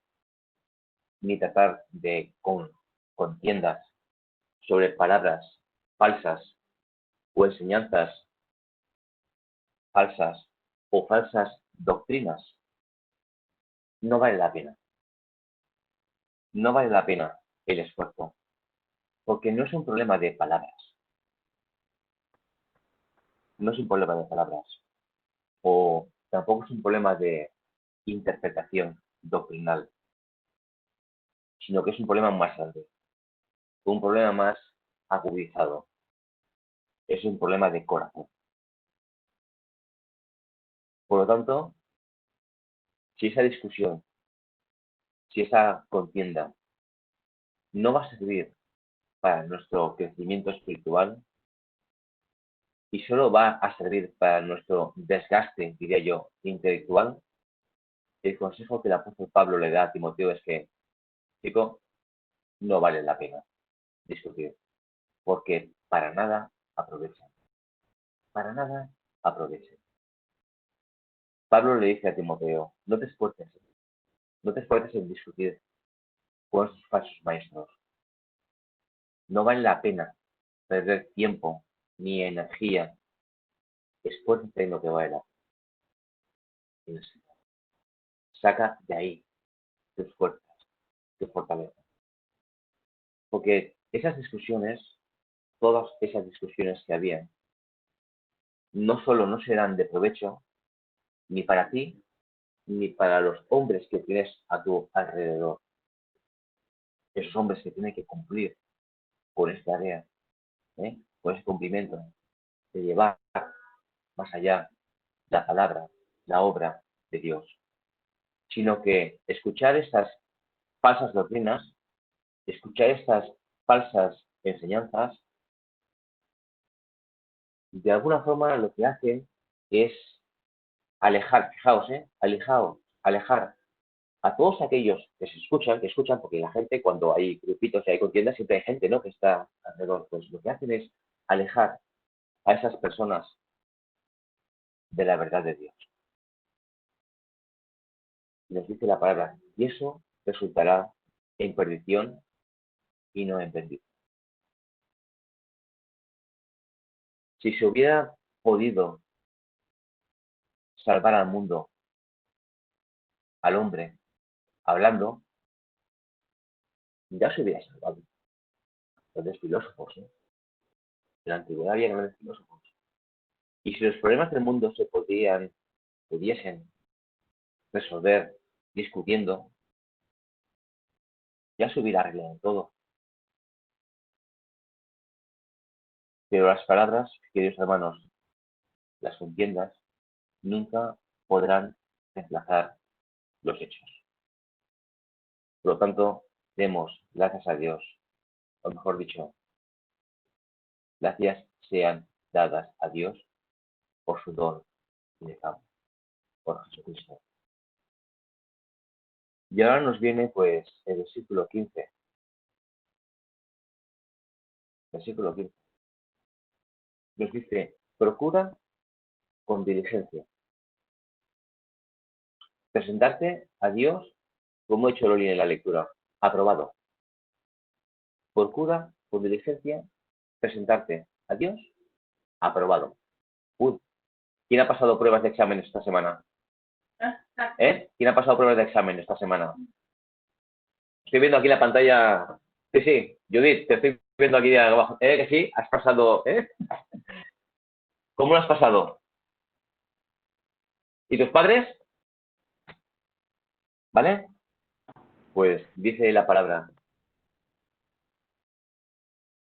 ni tratar de contiendas sobre palabras falsas o enseñanzas falsas o falsas doctrinas. No vale la pena. No vale la pena el esfuerzo, porque no es un problema de palabras. No es un problema de palabras. O tampoco es un problema de interpretación doctrinal, sino que es un problema más grande, un problema más agudizado. Es un problema de corazón. Por lo tanto, si esa discusión, si esa contienda no va a servir para nuestro crecimiento espiritual y solo va a servir para nuestro desgaste, diría yo, intelectual, el consejo que el apóstol Pablo le da a Timoteo es que, chico, no vale la pena discutir, porque para nada aprovechan. Para nada aprovechan. Pablo le dice a Timoteo, no te esfuerces en discutir con esos falsos maestros. No vale la pena perder tiempo ni energía. Esfuérzate en lo que vale la pena. Saca de ahí tus fuerzas, tu fortaleza. Porque esas discusiones, todas esas discusiones que había, no solo no serán de provecho ni para ti, ni para los hombres que tienes a tu alrededor. Esos hombres que tienen que cumplir con esta tarea, con ese cumplimiento de llevar más allá la palabra, la obra de Dios. Sino que escuchar estas falsas doctrinas, escuchar estas falsas enseñanzas, de alguna forma lo que hace es alejar, fijaos, alejar a todos aquellos que escuchan, porque la gente, cuando hay grupitos y hay contiendas, siempre hay gente, ¿no?, que está alrededor. Pues lo que hacen es alejar a esas personas de la verdad de Dios. Les dice la palabra, y eso resultará en perdición y no en bendición. Si se hubiera podido salvar al mundo, al hombre, hablando, ya se hubiera salvado. Grandes filósofos, ¿eh? En la antigüedad había grandes filósofos. Y si los problemas del mundo se pudiesen resolver discutiendo, ya se hubiera arreglado todo. Pero las palabras, queridos hermanos, las contiendas, nunca podrán reemplazar los hechos. Por lo tanto, demos gracias a Dios, o mejor dicho, gracias sean dadas a Dios por su don inefable, por Jesucristo. Y ahora nos viene, pues, el versículo 15. Versículo 15. Nos dice, procura con diligencia presentarte a Dios, como he hecho Loli en la lectura, aprobado. Procura con diligencia presentarte a Dios, aprobado. Uy, ¿quién ha pasado pruebas de examen esta semana? ¿Quién ha pasado pruebas de examen esta semana? Estoy viendo aquí la pantalla. Sí, Judith, te estoy viendo aquí abajo. Que sí, has pasado, ¿Cómo lo has pasado? ¿Y tus padres? ¿Vale? Pues dice la palabra,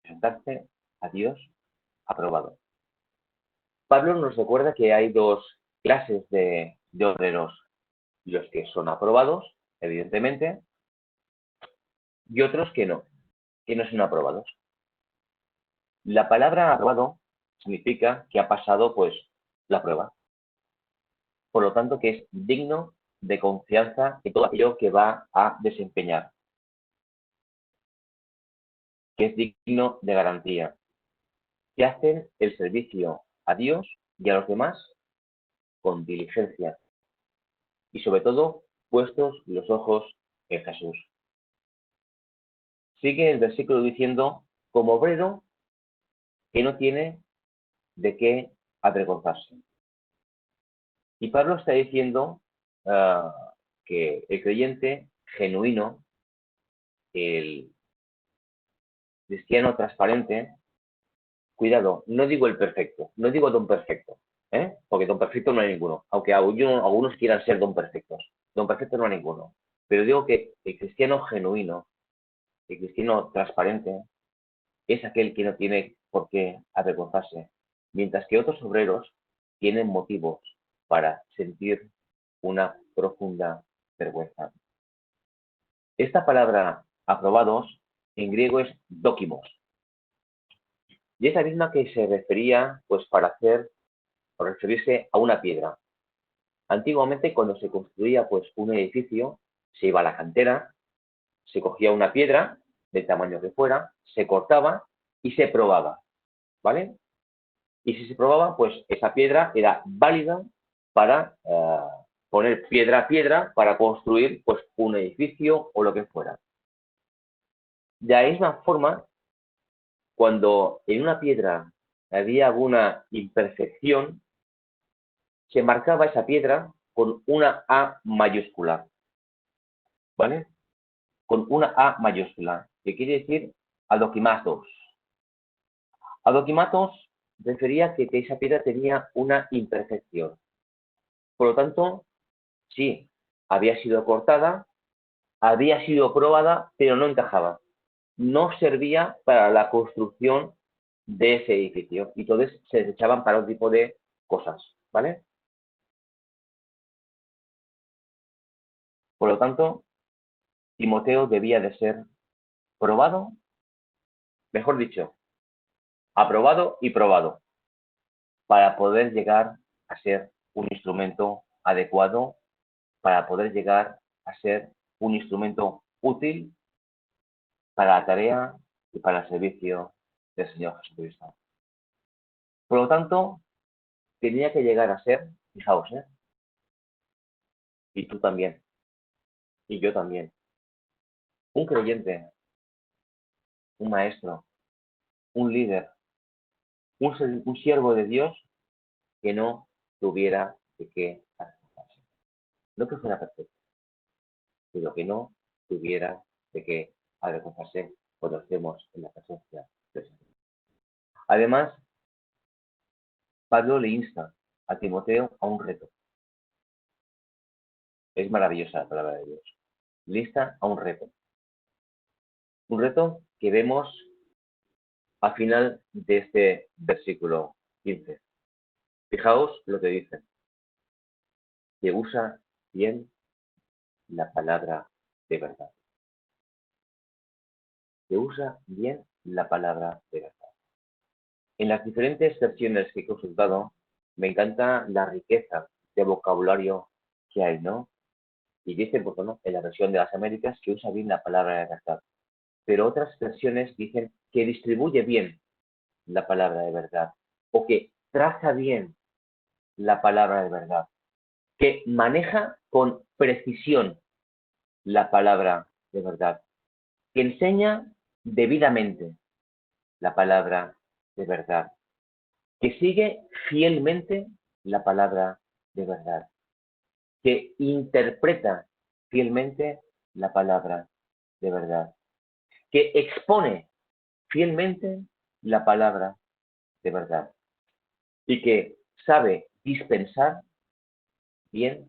presentarse a Dios aprobado. Pablo nos recuerda que hay dos clases de obreros, los que son aprobados, evidentemente, y otros que no son aprobados. La palabra aprobado significa que ha pasado, pues, la prueba. Por lo tanto, que es digno de confianza en todo aquello que va a desempeñar. que es digno de garantía, que hacen el servicio a Dios y a los demás con diligencia y sobre todo puestos los ojos en Jesús. Sigue el versículo diciendo, como obrero que no tiene de qué avergonzarse. Y Pablo está diciendo que el creyente genuino, el cristiano transparente, cuidado, no digo el perfecto, no digo don perfecto, porque don perfecto no hay ninguno, aunque algunos quieran ser don perfectos. Don perfecto no hay ninguno. Pero digo que el cristiano genuino, el cristiano transparente, es aquel que no tiene por qué avergonzarse, mientras que otros obreros tienen motivos para sentir una profunda vergüenza. Esta palabra aprobados en griego es dokimos, y es la misma que se refería pues para hacer o referirse a una piedra. Antiguamente, cuando se construía pues un edificio, se iba a la cantera, se cogía una piedra del tamaño que fuera, se cortaba y se probaba, ¿vale? Y si se probaba, pues esa piedra era válida para poner piedra a piedra para construir pues un edificio o lo que fuera. De la misma forma, cuando en una piedra había alguna imperfección, se marcaba esa piedra con una A mayúscula, ¿vale? Con una A mayúscula, que quiere decir adokimatos. Adokimatos refería que esa piedra tenía una imperfección. Por lo tanto, sí, había sido cortada, había sido probada, pero no encajaba. No servía para la construcción de ese edificio. Y entonces se desechaban para otro tipo de cosas, ¿vale? Por lo tanto, Timoteo debía de ser probado, mejor dicho, aprobado y probado, para poder llegar a ser un instrumento adecuado, para poder llegar a ser un instrumento útil para la tarea y para el servicio del Señor Jesucristo. Por lo tanto, tenía que llegar a ser, fijaos, y tú también, y yo también, un creyente, un maestro, un líder, un siervo de Dios que no tuviera de qué avergonzarse. No que fuera perfecto, sino que no tuviera de qué avergonzarse cuando estemos en la presencia del Señor. Además, Pablo le insta a Timoteo a un reto. Es maravillosa la palabra de Dios. Le insta a un reto. Un reto que vemos al final de este versículo 15. Fijaos lo que dice. Que usa bien la palabra de verdad. Que usa bien la palabra de verdad. En las diferentes versiones que he consultado, me encanta la riqueza de vocabulario que hay, ¿no? Y dice, pues bueno, en la versión de las Américas que usa bien la palabra de verdad. Pero otras versiones dicen que distribuye bien la palabra de verdad, o que traza bien la palabra de verdad, que maneja con precisión la palabra de verdad, que enseña debidamente la palabra de verdad, que sigue fielmente la palabra de verdad, que interpreta fielmente la palabra de verdad, que expone fielmente la palabra de verdad y que sabe dispensar bien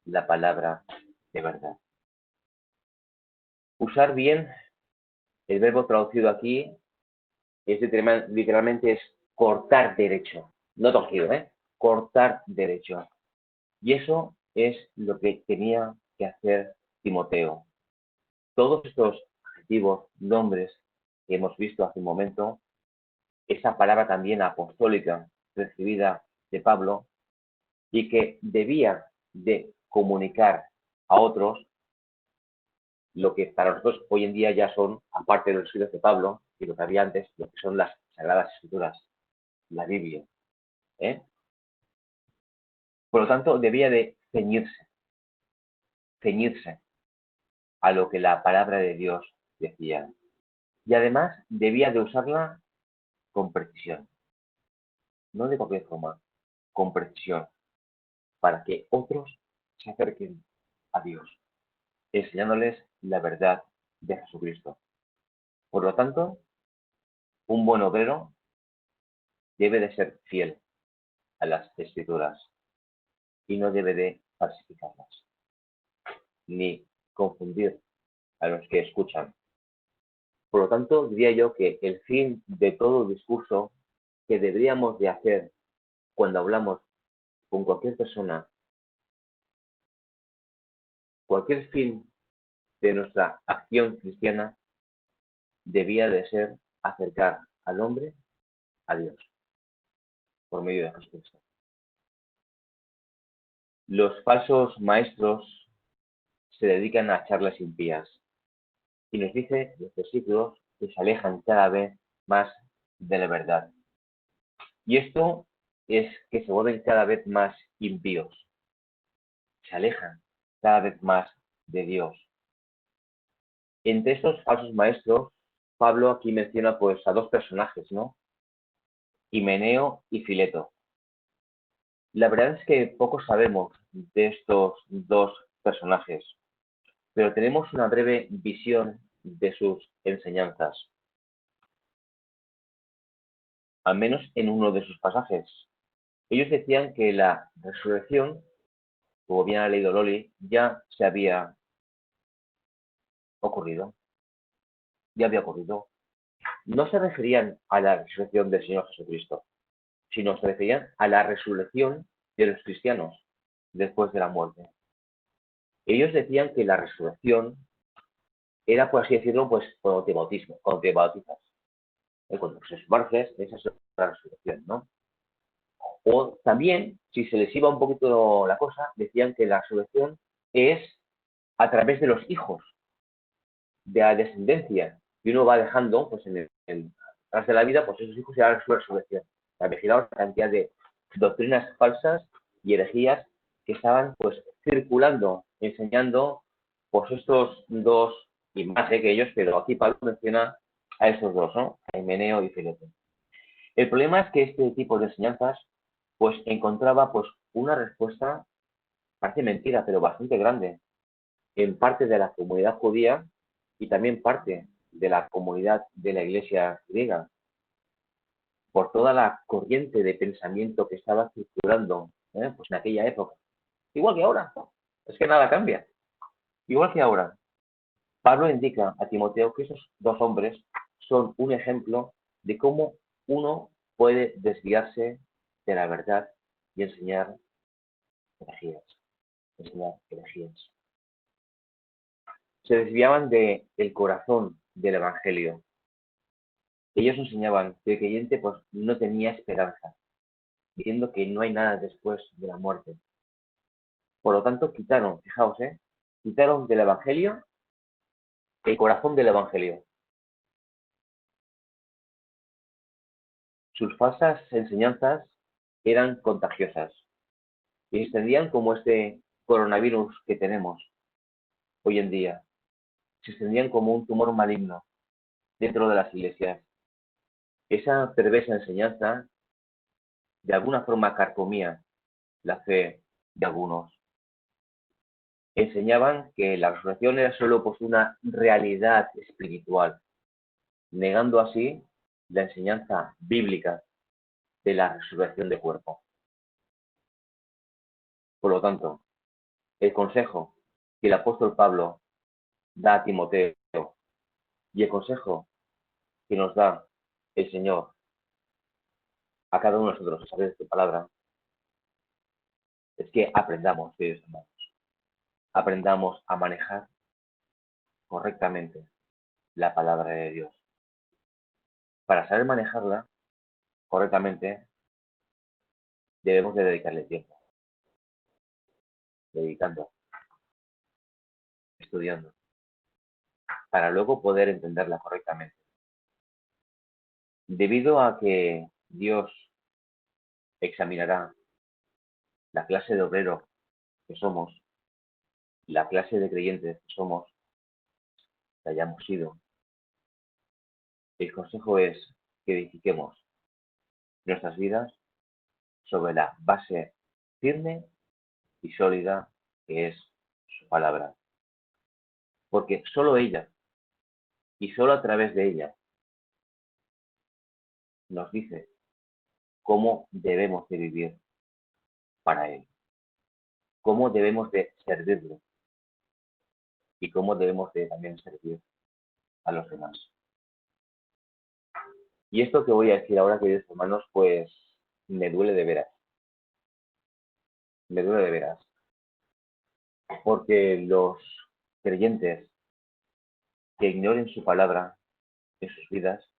la palabra de verdad. Usar bien, el verbo traducido aquí es literalmente es cortar derecho, no torcido, cortar derecho. Y eso es lo que tenía que hacer Timoteo. Todos estos adjetivos, nombres que hemos visto hace un momento, esa palabra también apostólica recibida de Pablo y que debía de comunicar a otros lo que para nosotros hoy en día ya son, aparte de los escritos de Pablo, y lo que había antes, lo que son las Sagradas Escrituras, la Biblia. Por lo tanto, debía de ceñirse a lo que la palabra de Dios decía. Y además debía de usarla con precisión, no de cualquier forma, con precisión, para que otros se acerquen a Dios, enseñándoles la verdad de Jesucristo. Por lo tanto, un buen obrero debe de ser fiel a las Escrituras y no debe de falsificarlas, ni confundir a los que escuchan. Por lo tanto, diría yo que el fin de todo discurso que deberíamos de hacer cuando hablamos con cualquier persona, cualquier fin de nuestra acción cristiana debía de ser acercar al hombre a Dios por medio de Jesucristo. Los falsos maestros se dedican a charlas impías y nos dice los versículos que se alejan cada vez más de la verdad. Y esto es que se vuelven cada vez más impíos, se alejan cada vez más de Dios. Entre estos falsos maestros, Pablo aquí menciona pues a dos personajes, ¿no? Himeneo y Fileto. La verdad es que poco sabemos de estos dos personajes, pero tenemos una breve visión de sus enseñanzas, al menos en uno de sus pasajes. Ellos decían que la resurrección, como bien ha leído Loli, ya había ocurrido. No se referían a la resurrección del Señor Jesucristo, sino se referían a la resurrección de los cristianos después de la muerte. Ellos decían que la resurrección era, por así decirlo, pues cuando te bautizas. Cuando se sumerges, esa es la resurrección, ¿no? O también, si se les iba un poquito la cosa, decían que la resurrección es a través de los hijos, de la descendencia, y uno va dejando, pues tras de la vida, pues esos hijos serán su resurrección. Fijaos la cantidad de doctrinas falsas y herejías que estaban pues circulando, enseñando pues estos dos, y más que ellos, pero aquí Pablo menciona a esos dos, ¿no? A Himeneo y Fileto. El problema es que este tipo de enseñanzas pues encontraba pues una respuesta, parece mentira, pero bastante grande, en parte de la comunidad judía y también parte de la comunidad de la iglesia griega, por toda la corriente de pensamiento que estaba circulando pues en aquella época. Igual que ahora, es que nada cambia. Igual que ahora, Pablo indica a Timoteo que esos dos hombres son un ejemplo de cómo uno puede desviarse de la verdad y enseñar herejías. Se desviaban del corazón del Evangelio. Ellos enseñaban que el creyente pues, no tenía esperanza, diciendo que no hay nada después de la muerte. Por lo tanto, quitaron, fijaos, quitaron del Evangelio el corazón del Evangelio. Sus falsas enseñanzas eran contagiosas y se extendían como este coronavirus que tenemos hoy en día. Se extendían como un tumor maligno dentro de las iglesias. Esa perversa enseñanza de alguna forma carcomía la fe de algunos. Enseñaban que la resurrección era solo pues, una realidad espiritual, negando así la enseñanza bíblica de la resurrección de cuerpo. Por lo tanto, el consejo que el apóstol Pablo da a Timoteo y el consejo que nos da el Señor a cada uno de nosotros a través de su palabra es que aprendamos, queridos hermanos, aprendamos a manejar correctamente la palabra de Dios. Para saber manejarla correctamente, debemos de dedicarle tiempo, dedicando, estudiando, para luego poder entenderla correctamente. Debido a que Dios examinará la clase de obrero que somos, la clase de creyentes que somos, que hayamos sido, el consejo es que edifiquemos nuestras vidas sobre la base firme y sólida que es su palabra. Porque solo ella y solo a través de ella nos dice cómo debemos de vivir para Él, cómo debemos de servirle y cómo debemos de también servir a los demás. Y esto que voy a decir ahora, queridos hermanos, pues me duele de veras. Me duele de veras. Porque los creyentes que ignoren su palabra en sus vidas,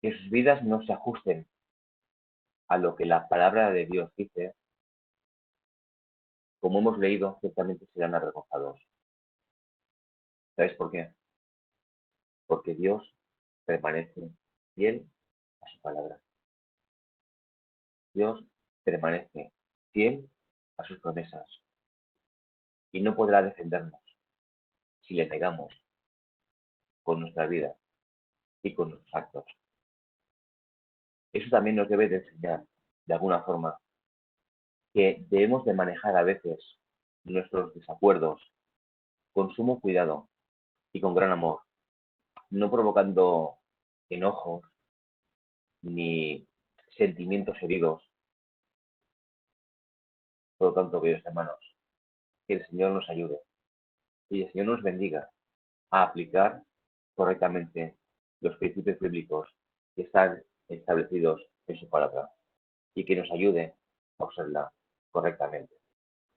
que sus vidas no se ajusten a lo que la palabra de Dios dice, como hemos leído, ciertamente serán avergonzados. ¿Sabes por qué? Porque Dios permanece fiel a su palabra. Dios permanece fiel a sus promesas y no podrá defendernos si le negamos con nuestra vida y con nuestros actos. Eso también nos debe de enseñar, de alguna forma, que debemos de manejar a veces nuestros desacuerdos con sumo cuidado y con gran amor, no provocando enojos ni sentimientos heridos. Por lo tanto, queridos hermanos, que el Señor nos ayude y el Señor nos bendiga a aplicar correctamente los principios bíblicos que están establecidos en su palabra y que nos ayude a usarla correctamente.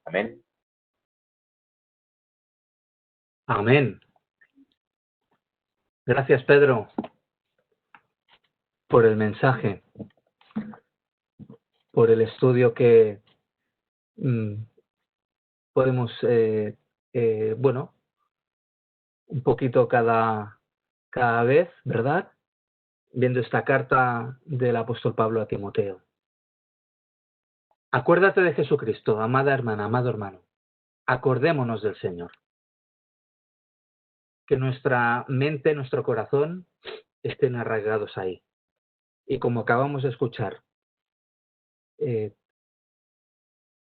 Amén. Amén. Gracias, Pedro, por el mensaje, por el estudio que podemos, bueno, un poquito cada vez, ¿verdad? Viendo esta carta del apóstol Pablo a Timoteo. Acuérdate de Jesucristo, amada hermana, amado hermano. Acordémonos del Señor. Que nuestra mente, nuestro corazón estén arraigados ahí. Y como acabamos de escuchar,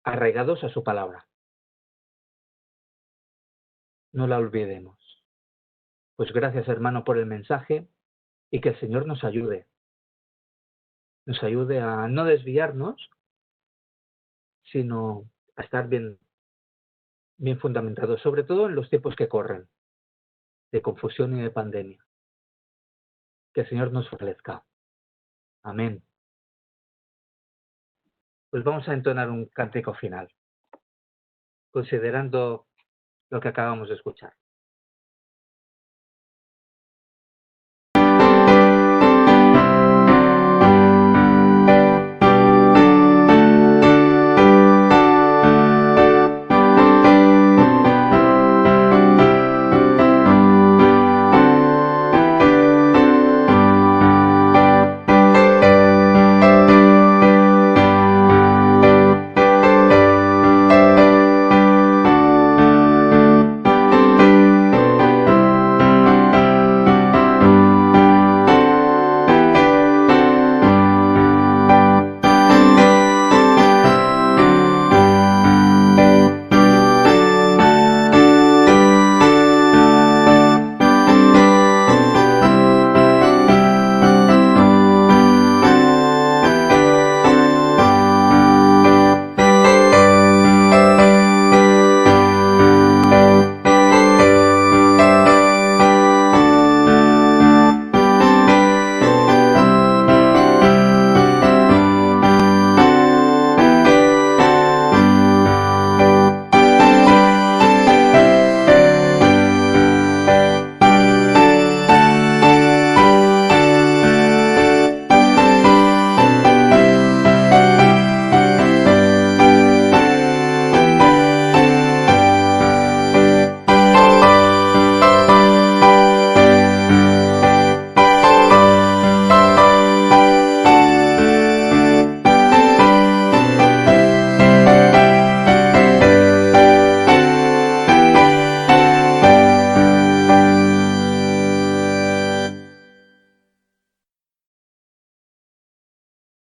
arraigados a su palabra. No la olvidemos. Pues gracias, hermano, por el mensaje y que el Señor nos ayude. Nos ayude a no desviarnos, sino a estar bien fundamentados, sobre todo en los tiempos que corren, de confusión y de pandemia. Que el Señor nos fortalezca. Amén. Pues vamos a entonar un cántico final, considerando lo que acabamos de escuchar.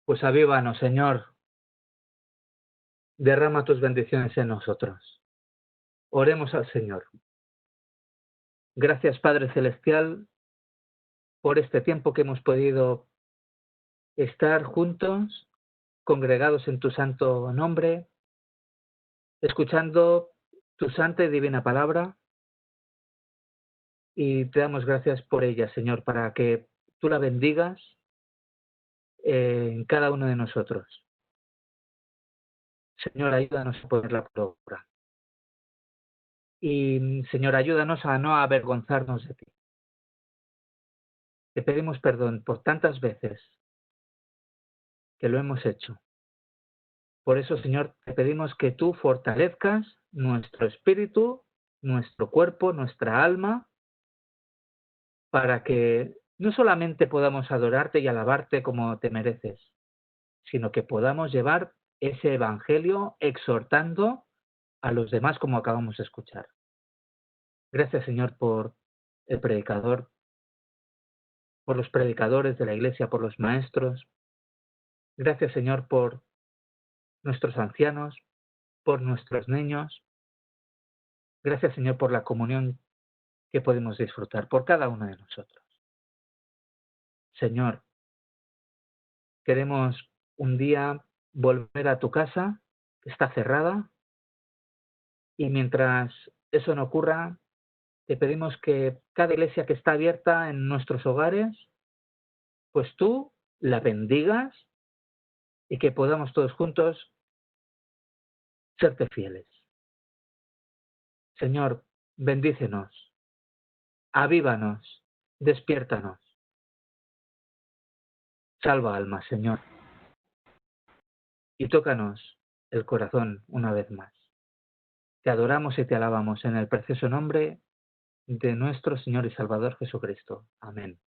Pues avívanos, Señor. Derrama tus bendiciones en nosotros. Oremos al Señor. Gracias, Padre Celestial, por este tiempo que hemos podido estar juntos, congregados en tu santo nombre, escuchando tu santa y divina palabra. Y te damos gracias por ella, Señor, para que tú la bendigas en cada uno de nosotros. Señor, ayúdanos a ponerla por obra. Y, Señor, ayúdanos a no avergonzarnos de ti. Te pedimos perdón por tantas veces que lo hemos hecho. Por eso, Señor, te pedimos que tú fortalezcas nuestro espíritu, nuestro cuerpo, nuestra alma, para que no solamente podamos adorarte y alabarte como te mereces, sino que podamos llevar ese evangelio exhortando a los demás como acabamos de escuchar. Gracias, Señor, por el predicador, por los predicadores de la Iglesia, por los maestros. Gracias, Señor, por nuestros ancianos, por nuestros niños. Gracias, Señor, por la comunión que podemos disfrutar, por cada uno de nosotros. Señor, queremos un día volver a tu casa, que está cerrada, y mientras eso no ocurra, te pedimos que cada iglesia que está abierta en nuestros hogares, pues tú la bendigas y que podamos todos juntos serte fieles. Señor, bendícenos, avívanos, despiértanos. Salva almas, Señor, y tócanos el corazón una vez más. Te adoramos y te alabamos en el precioso nombre de nuestro Señor y Salvador Jesucristo. Amén.